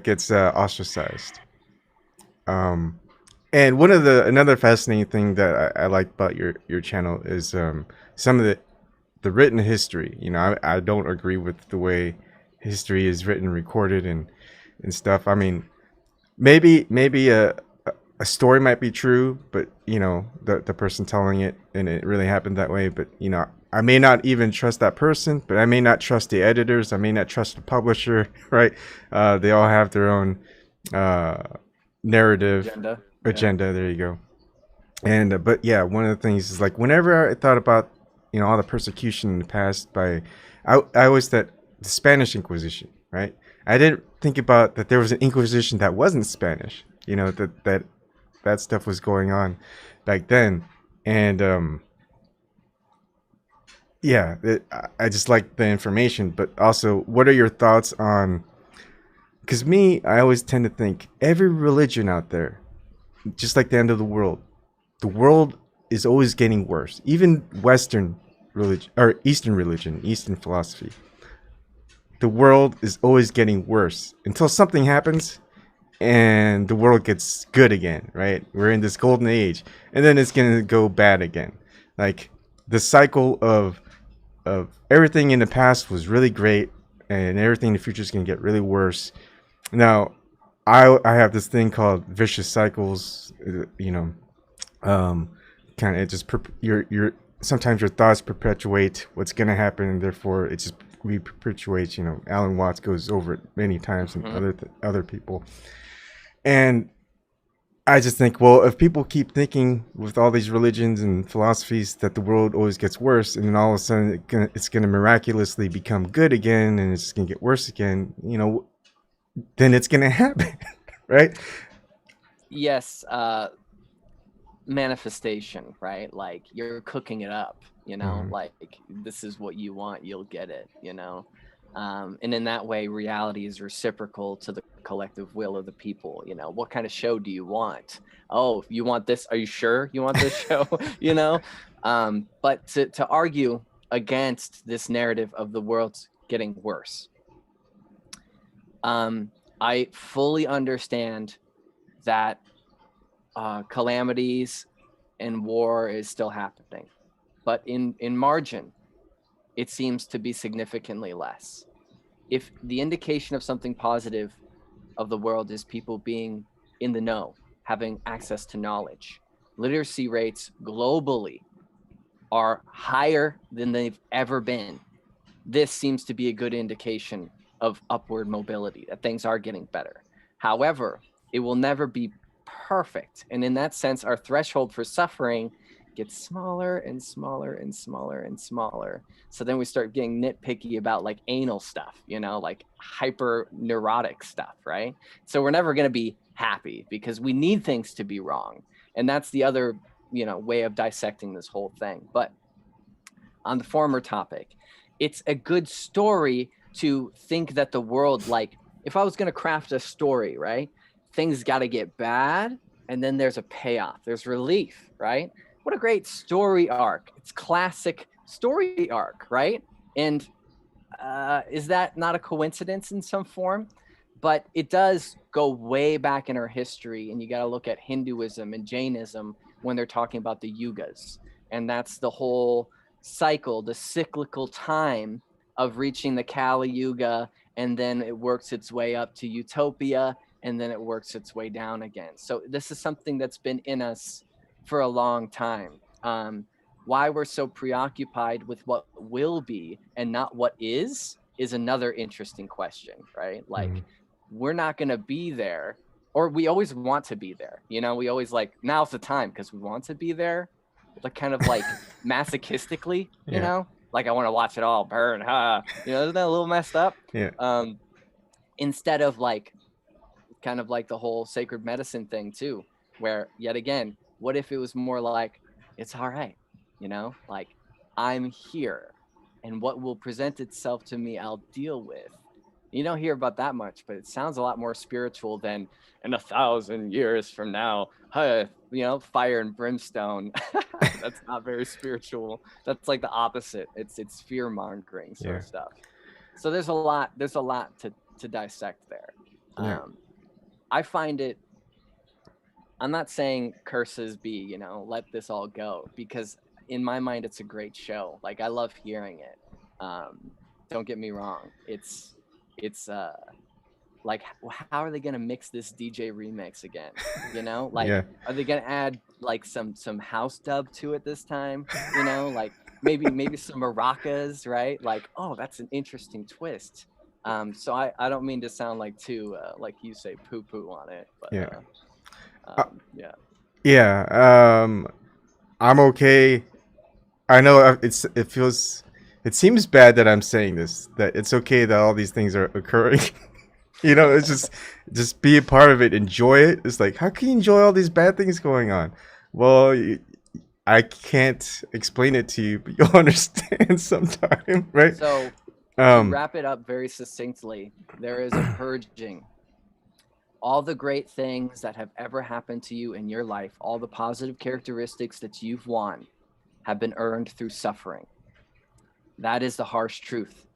gets ostracized. And another fascinating thing that I like about your channel is some of the written history. You know, I don't agree with the way history is written, recorded, and stuff. I mean, maybe a story might be true, but you know, the person telling it and it really happened that way. But you know, I may not even trust that person, but I may not trust the editors. I may not trust the publisher, right? They all have their own narrative agenda. There you go. And but yeah, one of the things is, like, whenever I thought about, you know, all the persecution in the past I always thought the Spanish Inquisition, right? I didn't think about that there was an Inquisition that wasn't Spanish, you know, that stuff was going on back then. And yeah, I just like the information. But also, what are your thoughts on, because I always tend to think every religion out there, just like the end of the world is always getting worse. Even Western religion or Eastern religion, Eastern philosophy, the world is always getting worse until something happens and the world gets good again, right? We're in this golden age, and then it's going to go bad again. Like, the cycle of everything in the past was really great, and everything in the future is going to get really worse. Now, I have this thing called vicious cycles, you know, kind of just your sometimes your thoughts perpetuate what's going to happen, and therefore it just perpetuates. You know, Alan Watts goes over it many times, and other people. And I just think, well, if people keep thinking with all these religions and philosophies that the world always gets worse, and then all of a sudden it's gonna miraculously become good again, and it's gonna get worse again, then it's gonna happen, right? Yes, manifestation, right? Like you're cooking it up, Mm-hmm. like this is what you want, you'll get it, and in that way reality is reciprocal to the collective will of the people. What kind of show do you want? Oh, you want this? Are you sure you want this show? But to argue against this narrative of the world's getting worse, I fully understand that calamities and war is still happening, but in margin, it seems to be significantly less. If the indication of something positive of the world is people being in the know, having access to knowledge, literacy rates globally are higher than they've ever been. This seems to be a good indication of upward mobility, that things are getting better. However, it will never be perfect. And in that sense, our threshold for suffering gets smaller and smaller and smaller and smaller. So then we start getting nitpicky about like anal stuff, like hyper neurotic stuff, right? So we're never going to be happy because we need things to be wrong. And that's the other, way of dissecting this whole thing. But on the former topic, it's a good story to think that the world, like if I was going to craft a story, right? Things got to get bad and then there's a payoff. There's relief, right? What a great story arc. It's classic story arc, right? And is that not a coincidence in some form? But it does go way back in our history, and you got to look at Hinduism and Jainism when they're talking about the yugas. And that's the whole cycle, the cyclical time of reaching the Kali Yuga, and then it works its way up to utopia, and then it works its way down again. So this is something that's been in us for a long time. Why we're so preoccupied with what will be and not what is another interesting question, right? Mm-hmm. Like, we're not going to be there, or we always want to be there. We always like, now's the time because we want to be there, like kind of like masochistically, Yeah. like I want to watch it all burn. Isn't that a little messed up? Yeah. Instead of like, kind of like the whole sacred medicine thing too, where yet again, what if it was more like, it's all right, like I'm here and what will present itself to me, I'll deal with. You don't hear about that much, but it sounds a lot more spiritual than in 1,000 years from now, fire and brimstone. That's not very spiritual. That's like the opposite. It's fear mongering sort Yeah. of stuff. So there's a lot to dissect there. Yeah. I find it, I'm not saying curses be, let this all go, because in my mind, it's a great show. Like I love hearing it. Don't get me wrong. It's like, how are they going to mix this DJ remix again? Like, Yeah. are they going to add like some house dub to it this time? Like maybe some maracas, right? Like, oh, that's an interesting twist. So I don't mean to sound like too, like you say, poo poo on it, but, Yeah. Uh, yeah. yeah. I'm okay. I know it seems bad that I'm saying this, that it's okay that all these things are occurring. It's just be a part of it, enjoy it. It's like, how can you enjoy all these bad things going on? Well, I can't explain it to you, but you'll understand sometime, right? So to Um, wrap it up very succinctly, there is a purging. All the great things that have ever happened to you in your life, all the positive characteristics that you've won, have been earned through suffering. That is the harsh truth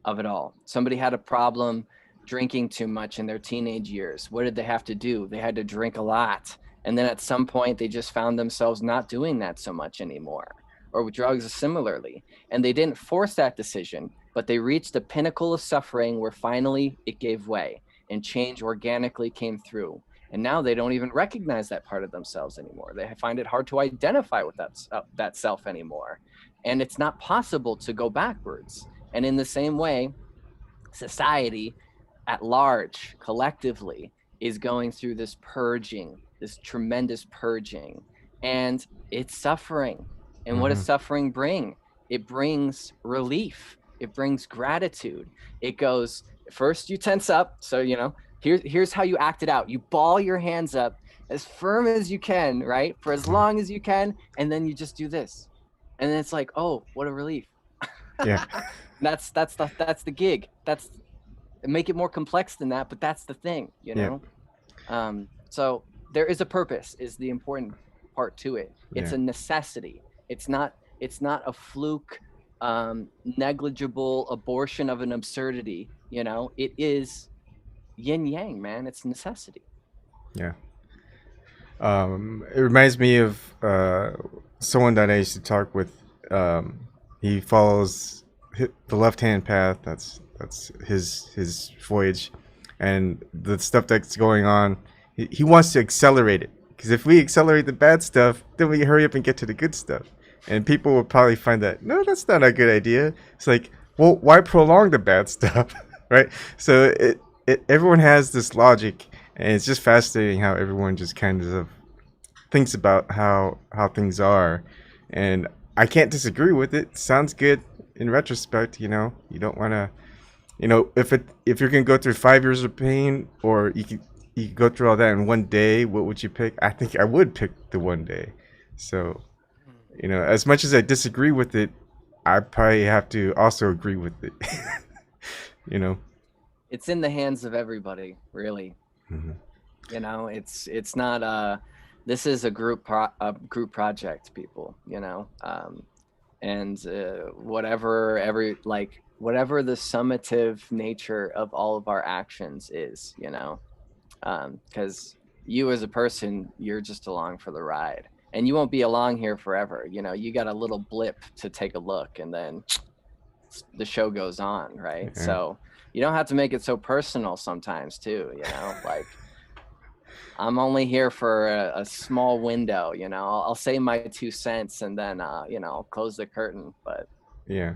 of it all. Somebody had a problem drinking too much in their teenage years. What did they have to do? They had to drink a lot. And then at some point, they just found themselves not doing that so much anymore. Or with drugs, similarly. And they didn't force that decision, but they reached the pinnacle of suffering where finally it gave way and change organically came through. And now they don't even recognize that part of themselves anymore. They find it hard to identify with that self anymore. And it's not possible to go backwards. And in the same way, society at large, collectively, is going through this purging this tremendous purging, and it's suffering. And what does Mm-hmm. suffering bring? It brings relief. It brings gratitude. It goes, first you tense up. So, here's how you act it out. You ball your hands up as firm as you can, right? For as long as you can. And then you just do this. And then it's like, oh, what a relief. Yeah. That's the gig. That's, make it more complex than that, but that's the thing, Yeah. So there is a purpose, is the important part to it. It's Yeah. a necessity. It's not a fluke, negligible abortion of an absurdity. It is yin yang, man. It's necessity. Yeah. It reminds me of someone that I used to talk with. He follows the left-hand path. That's his voyage, and the stuff that's going on. He wants to accelerate it, because if we accelerate the bad stuff, then we hurry up and get to the good stuff. And people will probably find that, no, that's not a good idea. It's like, well, why prolong the bad stuff, right? So everyone has this logic, and it's just fascinating how everyone just kind of thinks about how things are, and I can't disagree with it. Sounds good in retrospect. You don't want to, if you're gonna go through 5 years of pain, or you could go through all that in one day, what would you pick? I think I would pick the one day. So, as much as I disagree with it, I probably have to also agree with it. It's in the hands of everybody, really. Mm-hmm. It's not this is a group project, people, and whatever the summative nature of all of our actions is, because you as a person, you're just along for the ride, and you won't be along here forever. You got a little blip to take a look, and then the show goes on, right? Yeah. So you don't have to make it so personal sometimes too, like I'm only here for a small window, I'll say my 2 cents, and then I'll close the curtain. But Yeah.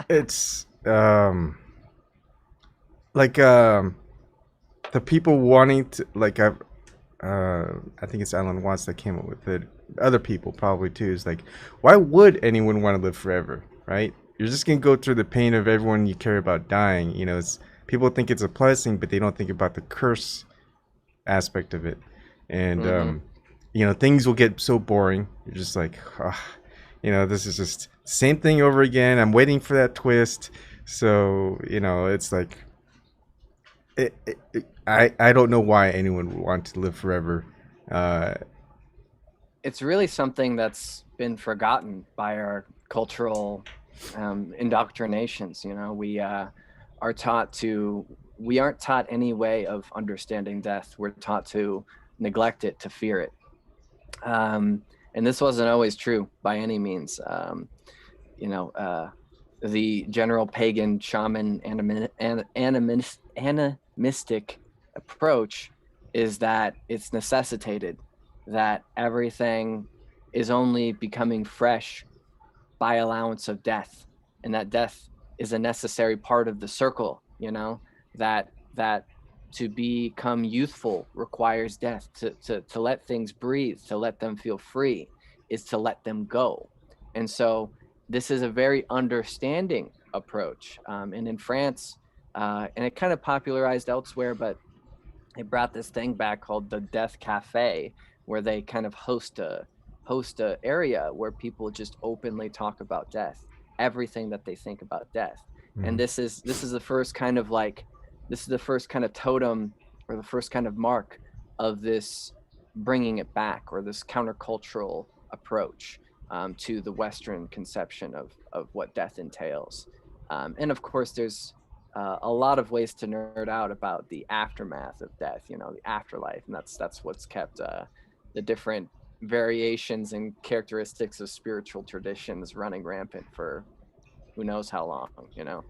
It's the people wanting to, I think it's Alan Watts that came up with it. Other people probably too. Is like, why would anyone want to live forever, right? You're just gonna go through the pain of everyone you care about dying. It's, people think it's a blessing, but they don't think about the curse aspect of it. And things will get so boring. You're just like, this is just the same thing over again. I'm waiting for that twist. So it's like, I don't know why anyone would want to live forever. It's really something that's been forgotten by our cultural indoctrinations. We aren't taught any way of understanding death. We're taught to neglect it, to fear it. And this wasn't always true by any means. The general pagan shaman animistic approach is that it's necessitated, that everything is only becoming fresh by allowance of death, and that death is a necessary part of the circle. That to become youthful requires death. To let things breathe, to let them feel free, is to let them go. And so this is a very understanding approach. And in France, and it kind of popularized elsewhere, but they brought this thing back called the Death Cafe, where they kind of host a area where people just openly talk about death, everything that they think about death. And this is the first kind of totem, or the first kind of mark of this bringing it back, or this countercultural approach to the Western conception of what death entails. And of course, there's a lot of ways to nerd out about the aftermath of death, the afterlife, and that's what's kept the different variations and characteristics of spiritual traditions running rampant for who knows how long. Yeah.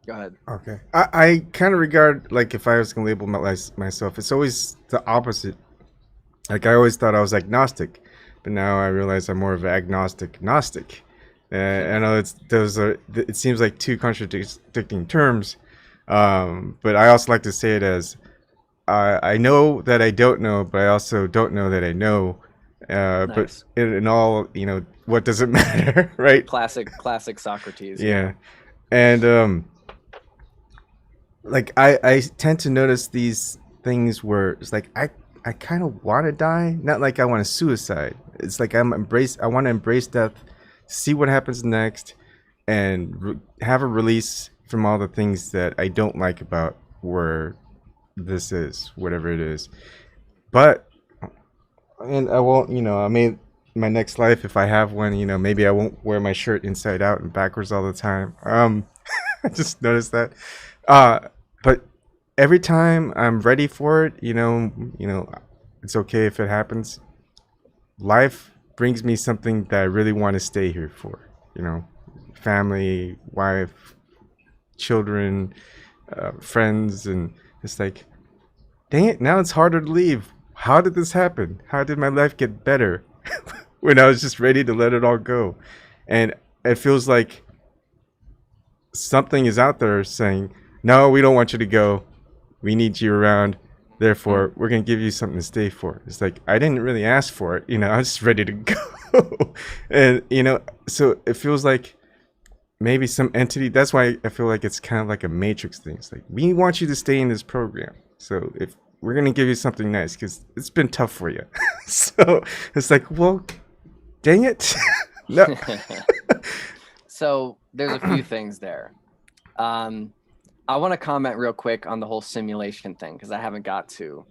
Go ahead. Okay. I kind of regard, like, if I was going to label myself, it's always the opposite. Like, I always thought I was agnostic, but now I realize I'm more of an agnostic Gnostic. I know it seems like two contradicting terms, but I also like to say it as I know that I don't know, but I also don't know that I know. But Nice. in all, what does it matter, right? Classic Socrates. Yeah. And like I tend to notice these things where it's like I kind of want to die, not like I want to suicide. It's like I want to embrace death, see what happens next, and have a release from all the things that I don't like about where this is, whatever it is. But and I won't, I mean, my next life, if I have one, maybe I won't wear my shirt inside out and backwards all the time. I just noticed that. Uh, but every time I'm ready for it, it's okay if it happens. Life brings me something that I really want to stay here for. Family, wife, children, friends, and it's like, dang it, now it's harder to leave. How did this happen? How did my life get better when I was just ready to let it all go? And it feels like something is out there saying, no, we don't want you to go. We need you around. Therefore, we're going to give you something to stay for. It's like, I didn't really ask for it. I was just ready to go. And, so it feels like maybe some entity. That's why I feel like it's kind of like a matrix thing. It's like, we want you to stay in this program. So if we're going to give you something nice, because it's been tough for you. So it's like, well, dang it. No. So there's a few things there. I want to comment real quick on the whole simulation thing because I haven't got to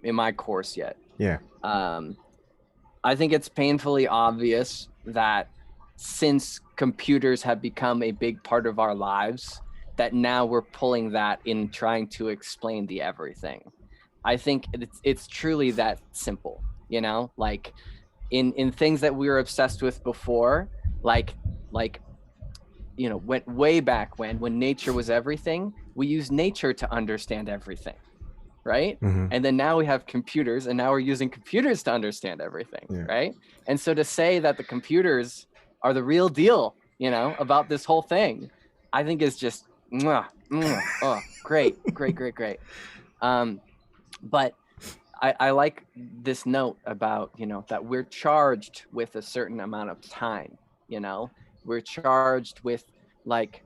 in my course yet. Yeah. I think it's painfully obvious that since computers have become a big part of our lives, that now we're pulling that in trying to explain the everything. I think it's truly that simple, like in things that we were obsessed with before, like went way back when nature was everything, we used nature to understand everything, right? Mm-hmm. And then now we have computers, and now we're using computers to understand everything, Yeah. right? And so to say that the computers are the real deal, about this whole thing, I think is just oh, great. But I like this note about, that we're charged with a certain amount of time, we're charged with like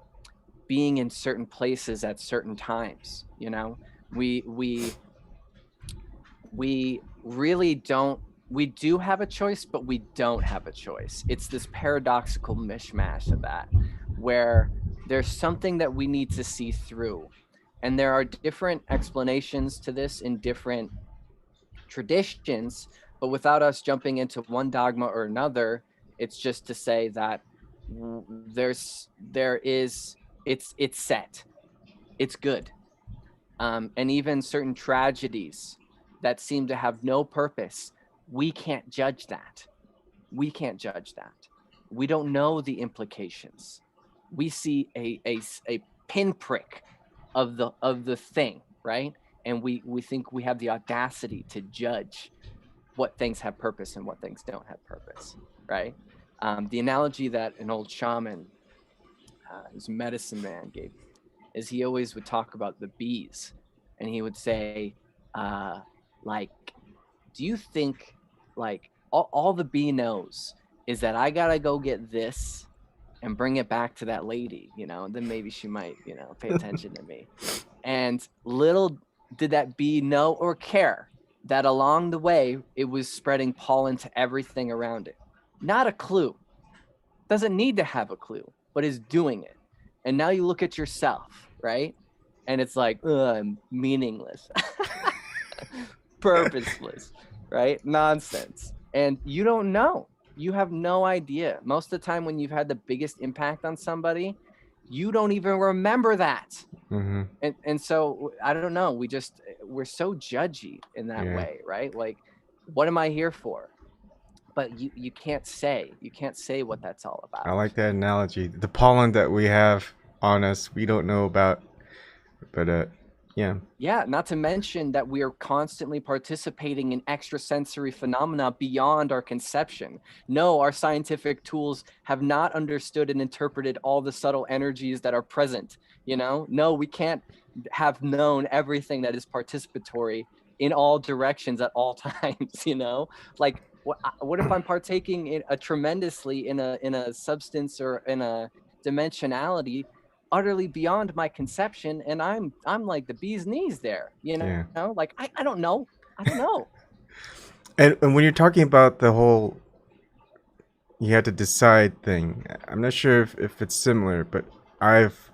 being in certain places at certain times, we really don't, we do have a choice, but we don't have a choice. It's this paradoxical mishmash of that, where there's something that we need to see through. And there are different explanations to this in different traditions, but without us jumping into one dogma or another, it's just to say that it's set, it's good. And even certain tragedies that seem to have no purpose, we can't judge that. We don't know the implications. We see a pinprick of the thing, right? And we think we have the audacity to judge what things have purpose and what things don't have purpose, right? The analogy that an old shaman, who's a medicine man, gave is he always would talk about the bees, and he would say, like, do you think like all the bee knows is that I gotta go get this and bring it back to that lady, and then maybe she might, pay attention to me. And little did that bee know or care that along the way it was spreading pollen to everything around it. Not a clue. Doesn't need to have a clue, but is doing it. And now you look at yourself, right? And it's like, meaningless, purposeless, right? Nonsense. And you don't know. You have no idea. Most of the time when you've had the biggest impact on somebody, you don't even remember that. Mm-hmm. And so I don't know. We're so judgy in that way, right? Like, what am I here for? But you can't say what that's all about. I like that analogy. The pollen that we have on us, we don't know about, but yeah. Yeah, not to mention that we are constantly participating in extrasensory phenomena beyond our conception. No, our scientific tools have not understood and interpreted all the subtle energies that are present. No, we can't have known everything that is participatory in all directions at all times, you know? Like, what if I'm partaking in a tremendously in a substance or in a dimensionality utterly beyond my conception, and I'm like the bee's knees there, you Yeah. know? Like, I don't know. I don't know. And when you're talking about the whole you had to decide thing, I'm not sure if it's similar, but I've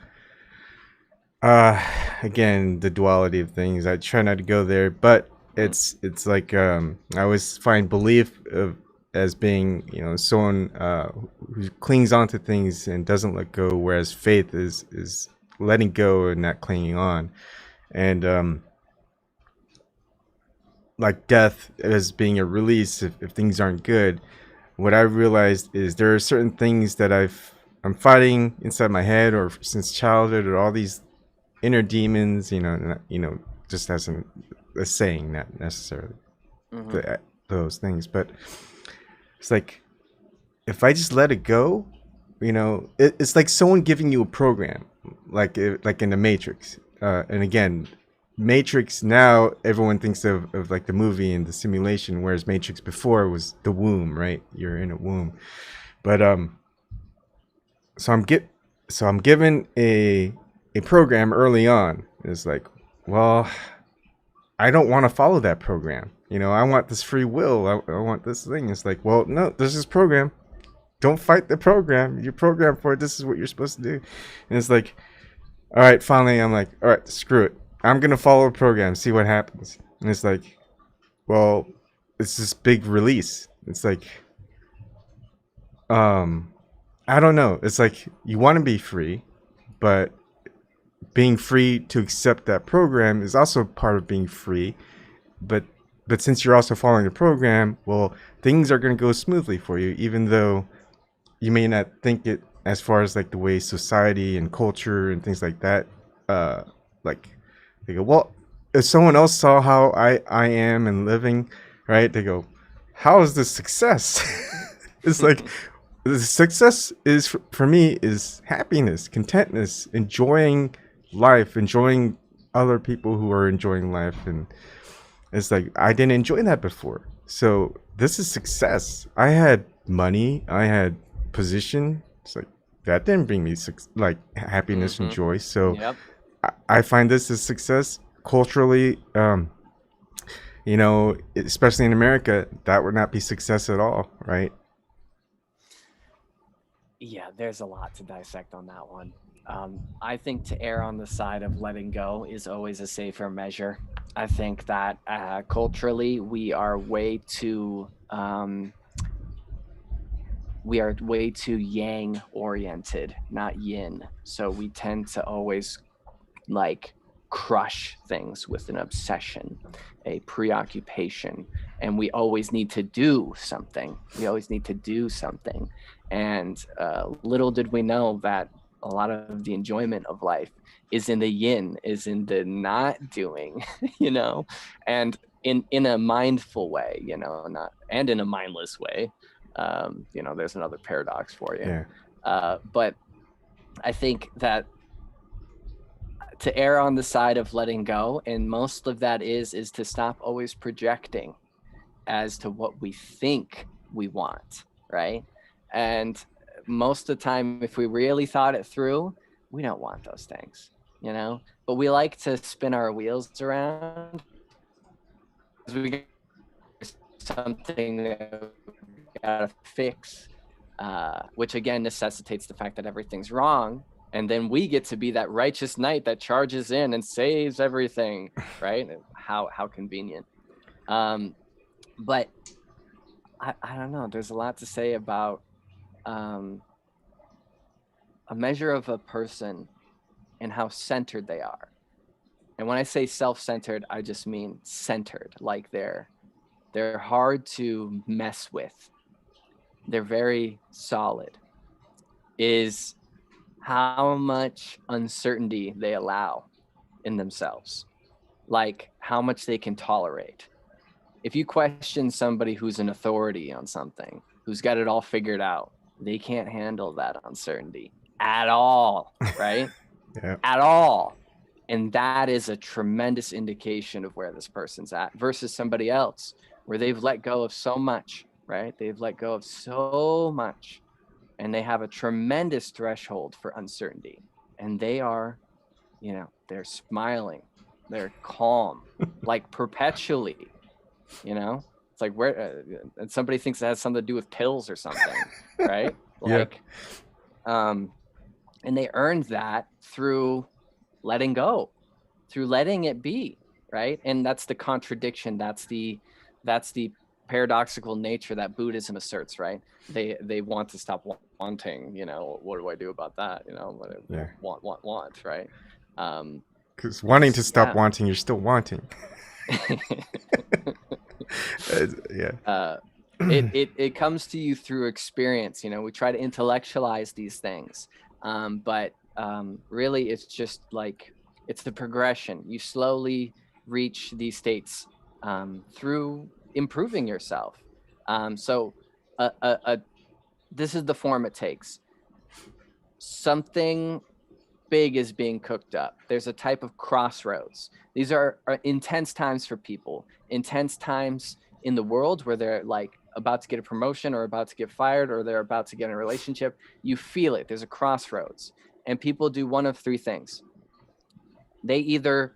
uh again the duality of things. I try not to go there, but it's like I always find belief of as being, you know, someone who clings on to things and doesn't let go, whereas faith is letting go and not clinging on. And like death as being a release if things aren't good. What I realized is there are certain things that I'm fighting inside my head or since childhood, or all these inner demons, just as a saying, not necessarily those things, but it's like if I just let it go, it's like someone giving you a program, like in the Matrix. And again, Matrix now everyone thinks of like the movie and the simulation, whereas Matrix before was the womb, right? You're in a womb. But so I'm given a program early on. It's like, well, I don't want to follow that program. I want this free will. I want this thing. It's like, well, no, there's this program. Don't fight the program. You're programmed for it. This is what you're supposed to do. And it's like, all right, finally, I'm like, all right, screw it. I'm going to follow a program, see what happens. And it's like, well, it's this big release. It's like, I don't know. It's like you want to be free, but being free to accept that program is also part of being free. But since you're also following the program, well, things are going to go smoothly for you, even though you may not think it, as far as like the way society and culture and things like that, like they go, well, if someone else saw how I am and living, right, they go, how is this success? It's like the success is for me is happiness, contentness, enjoying life, enjoying other people who are enjoying life. And it's like I didn't enjoy that before, so this is success. I had money, I had position. It's like that didn't bring me like happiness and joy. So Yep. I find this as success culturally. Especially in America, that would not be success at all, right? Yeah, there's a lot to dissect on that one. I think to err on the side of letting go is always a safer measure. I think that culturally we are way too yang oriented, not yin. So we tend to always like crush things with an obsession, a preoccupation, and we always need to do something. And little did we know that a lot of the enjoyment of life is in the yin, is in the not doing, and in a mindful way, not and in a mindless way. There's another paradox for you. Yeah. But I think that to err on the side of letting go, and most of that is to stop always projecting as to what we think we want, right? And most of the time, if we really thought it through, we don't want those things, but we like to spin our wheels around because we got something that we gotta fix, which again necessitates the fact that everything's wrong. And then we get to be that righteous knight that charges in and saves everything, right? How convenient. But I don't know. There's a lot to say about a measure of a person and how centered they are. And when I say self-centered, I just mean centered, like they're hard to mess with. They're very solid. Is how much uncertainty they allow in themselves, like how much they can tolerate. If you question somebody who's an authority on something, who's got it all figured out, they can't handle that uncertainty at all, right? Yeah. At all. And that is a tremendous indication of where this person's at versus somebody else where they've let go of so much, right? They've let go of so much and they have a tremendous threshold for uncertainty. And they are, they're smiling, they're calm, like perpetually, It's like where, and somebody thinks it has something to do with pills or something, right? Like, and they earned that through letting go, through letting it be, right? And that's the contradiction. That's the paradoxical nature that Buddhism asserts, right? They want to stop wanting. What do I do about that? Want, right? Because wanting to stop wanting, you're still wanting. It comes to you through experience. We try to intellectualize these things, but really it's just like it's the progression. You slowly reach these states through improving yourself. So this is the form it takes. Something big is being cooked up. There's a type of crossroads. These are intense times for people, intense times in the world where they're like about to get a promotion or about to get fired or they're about to get in a relationship. You feel it. There's a crossroads. And people do one of three things. They either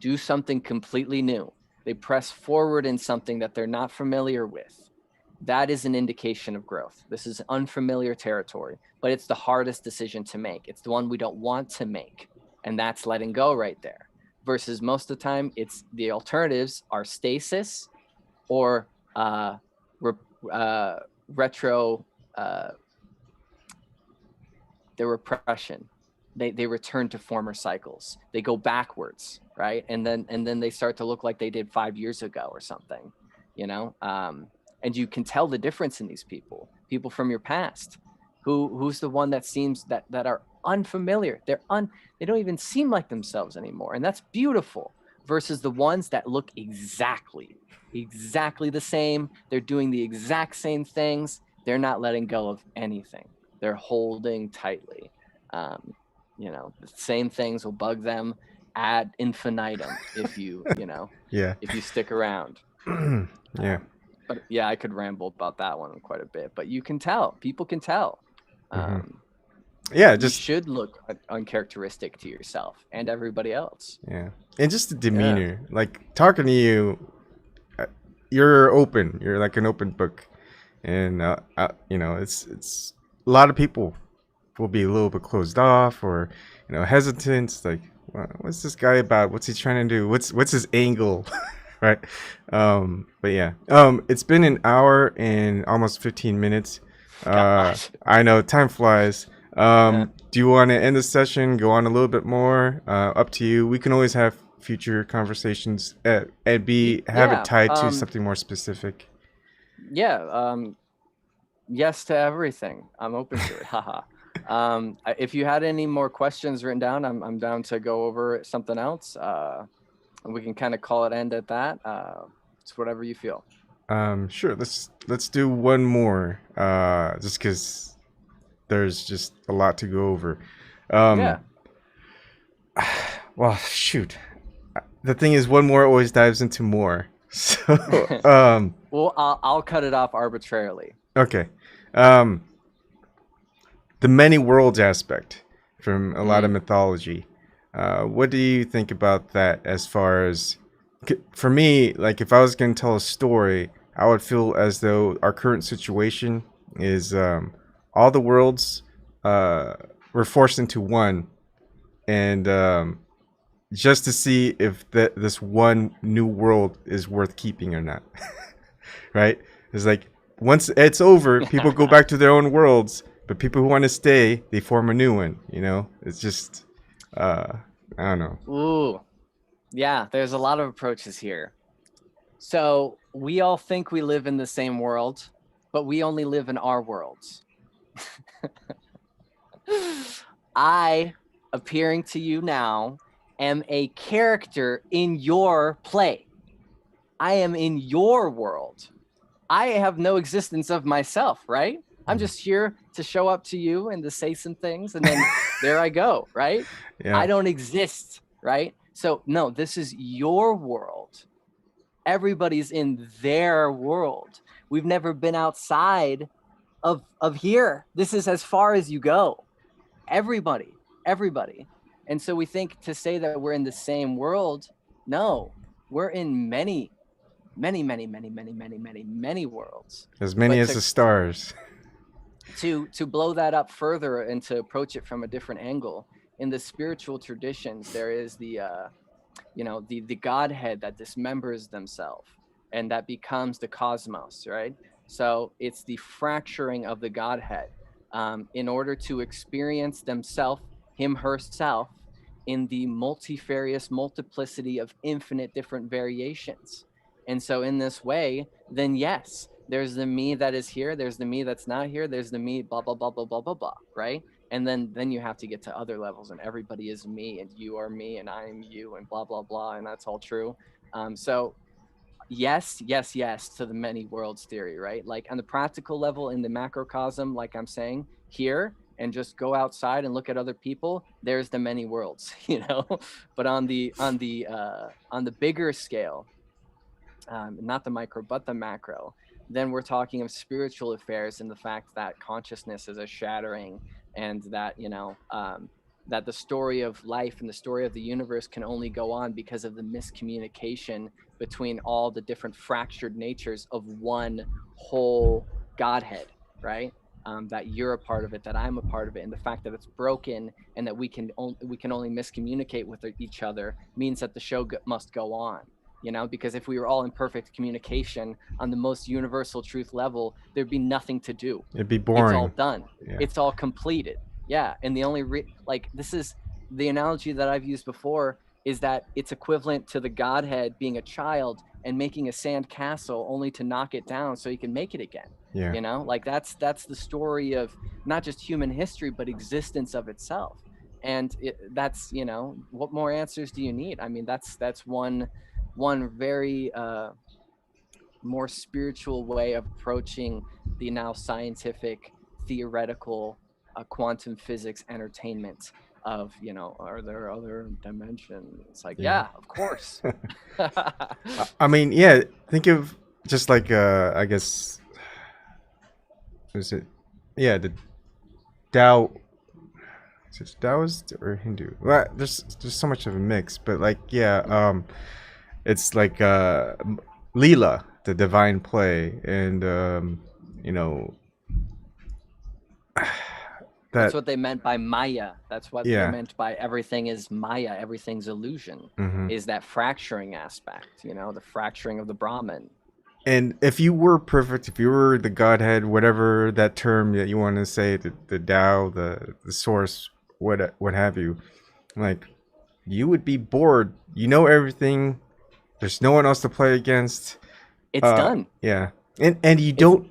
do something completely new. They press forward in something that they're not familiar with. That is an indication of growth. This is unfamiliar territory, but it's the hardest decision to make. It's the one we don't want to make. And that's letting go right there. Versus most of the time, it's the alternatives are stasis or the repression. They return to former cycles. They go backwards, right? And then they start to look like they did 5 years ago or something, and you can tell the difference in these people from your past. Who's the one that seems that are unfamiliar? They don't even seem like themselves anymore, and that's beautiful. Versus the ones that look exactly the same. They're doing the exact same things. They're not letting go of anything. They're holding tightly. The same things will bug them ad infinitum if you if you stick around. But yeah, I could ramble about that one quite a bit. But you can tell. People can tell. You should look uncharacteristic to yourself and everybody else. Yeah, and just the demeanor, like talking to you, you're open. You're like an open book, and it's a lot of people will be a little bit closed off or hesitant. Like, what's this guy about? What's he trying to do? What's his angle? Right. But yeah, it's been an hour and almost 15 minutes. I know time flies. Do you want to end the session, go on a little bit more? Up to you. We can always have future conversations and have it tied to something more specific. Yes to everything. I'm open to it. Haha. If you had any more questions written down, I'm down to go over something else. We can kind of call it end at that. It's whatever you feel. Sure. Let's do one more. Just because there's just a lot to go over. Well, shoot. The thing is, one more always dives into more. So, well, I'll cut it off arbitrarily. Okay. The many worlds aspect from a lot of mythology. What do you think about that as far as, for me, like if I was going to tell a story, I would feel as though our current situation is all the worlds were forced into one, and just to see if this one new world is worth keeping or not. Right? It's like once it's over, people go back to their own worlds, but people who want to stay, they form a new one. It's just I don't know. Ooh, yeah, there's a lot of approaches here. So we all think we live in the same world, but we only live in our worlds. I, appearing to you now, am a character in your play. I am in your world. I have no existence of myself, right? I'm just here to show up to you and to say some things, and then there I go, right? Yeah. I don't exist. right? So no, this is your world. Everybody's in their world. We've never been outside of here. This is as far as you go. Everybody. And so we think to say that we're in the same world, no, we're in many worlds. As many But as the stars. to blow that up further and to approach it from a different angle, in the spiritual traditions, there is the Godhead that dismembers themselves and that becomes the cosmos, right? So it's the fracturing of the Godhead in order to experience themselves, him, herself, in the multifarious multiplicity of infinite different variations. And so in this way, then yes, there's the me that is here, there's the me that's not here, there's the me, blah, blah, blah, blah, blah, blah, blah, right? And then you have to get to other levels, and everybody is me, and you are me, and I am you, and blah, blah, blah, and that's all true. So yes to the many worlds theory, right? Like on the practical level, in the macrocosm, like I'm saying here, and just go outside and look at other people, there's the many worlds, but on the bigger scale, not the micro but the macro, then we're talking of spiritual affairs and the fact that consciousness is a shattering, and that that the story of life and the story of the universe can only go on because of the miscommunication between all the different fractured natures of one whole Godhead, right? That you're a part of it, that I'm a part of it, and the fact that it's broken and that we can only miscommunicate with each other means that the show must go on. Because if we were all in perfect communication on the most universal truth level, there'd be nothing to do. It'd be It's all boring. done. Yeah. It's all completed. Yeah. And the only this is the analogy that I've used before, is that it's equivalent to the Godhead being a child and making a sand castle only to knock it down so he can make it again. Yeah. Like that's the story of not just human history, but existence of itself. And that's, what more answers do you need? I mean, that's one very more spiritual way of approaching the now scientific, theoretical, quantum physics entertainment of, are there other dimensions? Like, yeah, of course. I mean, yeah, think of just like I guess, is it, yeah, the Tao, is it Taoist or Hindu? Well, there's so much of a mix, but like, yeah, it's like Leela, the divine play, and you know That's that, what they meant by Maya. That's what they yeah. meant by everything is Maya, everything's illusion, is that fracturing aspect, the fracturing of the Brahman. And if you were perfect, if you were the Godhead, whatever that term that you want to say, the Tao, the source, what have you, like, you would be bored. You know everything. There's no one else to play against. It's done. Yeah, and you don't,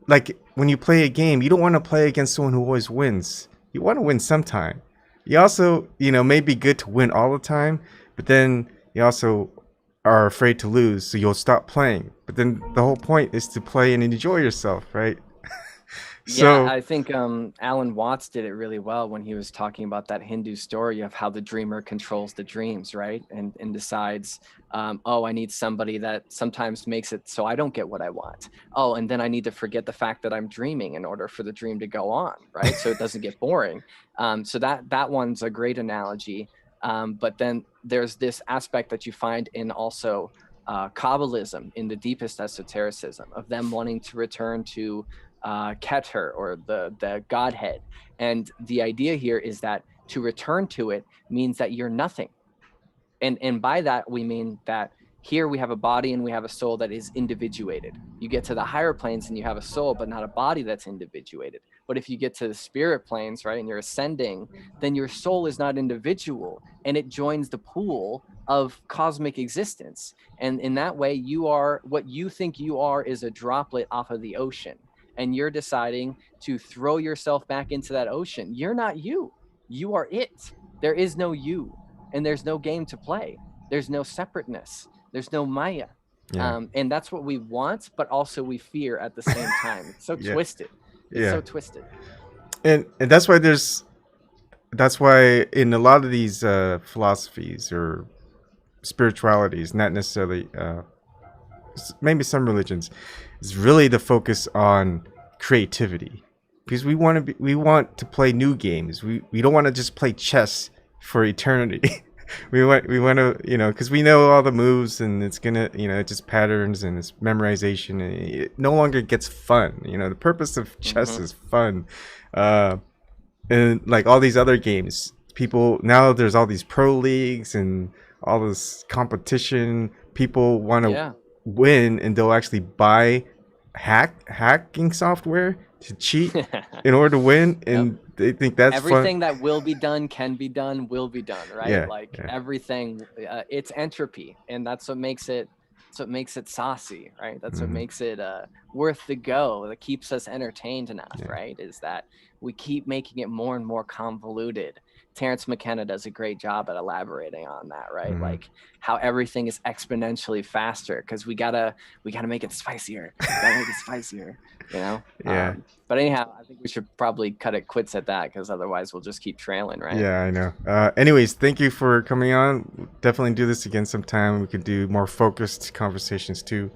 like, when you play a game, you don't want to play against someone who always wins. You want to win sometime. You also, may be good to win all the time, but then you also are afraid to lose, so you'll stop playing. But then the whole point is to play and enjoy yourself, right? Yeah, I think Alan Watts did it really well when he was talking about that Hindu story of how the dreamer controls the dreams, right? And decides, oh, I need somebody that sometimes makes it so I don't get what I want. Oh, and then I need to forget the fact that I'm dreaming in order for the dream to go on, right? So it doesn't get boring. So that one's a great analogy. But then there's this aspect that you find in also Kabbalism, in the deepest esotericism, of them wanting to return to Keter, or the Godhead. And the idea here is that to return to it means that you're nothing. And by that, we mean that here we have a body and we have a soul that is individuated. You get to the higher planes and you have a soul, but not a body that's individuated. But if you get to the spirit planes, right, and you're ascending, then your soul is not individual, and it joins the pool of cosmic existence. And in that way, you are, what you think you are is a droplet off of the ocean. And you're deciding to throw yourself back into that ocean. You're not you. You are it. There is no you, and there's no game to play. There's no separateness. There's no Maya. Yeah. And that's what we want, but also we fear at the same time. It's so Yeah. twisted. It's Yeah. so twisted. And that's why there's that's why in a lot of these philosophies or spiritualities, not necessarily maybe some religions, is really the focus on creativity, because we want to play new games. We don't want to just play chess for eternity. We want to, because we know all the moves, and it's gonna, it's just patterns and it's memorization, and it no longer gets fun. The purpose of chess is fun. And like all these other games, people now, there's all these pro leagues and all this competition. People want to Yeah. win, and they'll actually buy hacking software to cheat in order to win, Yep. and they think that's Everything fun. that will be done, can be done, will be done, right? Yeah, Like yeah. everything, it's entropy, and that's what makes it. That's what makes it saucy, right? That's what Mhm. makes it worth the go. That keeps us entertained enough, Yeah. right? Is that we keep making it more and more convoluted. Terrence McKenna does a great job at elaborating on that, right? Mhm. Like how everything is exponentially faster because we gotta make it spicier. We gotta make it spicier, you know. Yeah. But anyhow, I think we should probably cut it quits at that because otherwise we'll just keep trailing, right? Yeah, I know. Anyways, thank you for coming on. Definitely do this again sometime. We could do more focused conversations too.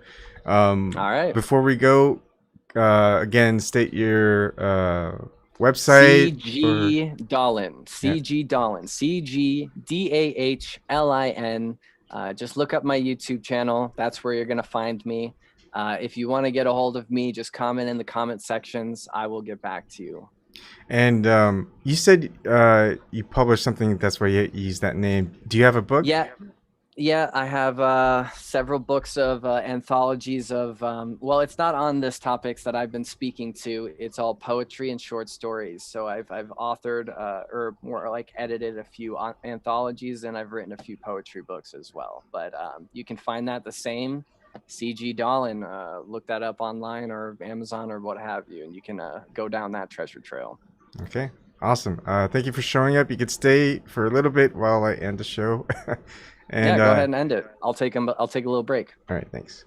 All right. Before we go, again, state your website or CG Dahlin. yeah. CG Dahlin. CGDAHLIN. Just look up my YouTube channel. That's where you're going to find me. If you want to get a hold of me, just comment in the comment sections. I will get back to you. And you said you published something. That's why you use that name. Do you have a book? Yeah, I have several books of anthologies of, well, it's not on this topics that I've been speaking to. It's all poetry and short stories. So I've authored or more like edited a few anthologies, and I've written a few poetry books as well. But you can find that the same, CG Dahlin. Look that up online or Amazon or what have you, and you can go down that treasure trail. Okay, awesome. Thank you for showing up. You could stay for a little bit while I end the show. And Yeah, go ahead and end it. I'll take a little break. all right, thanks.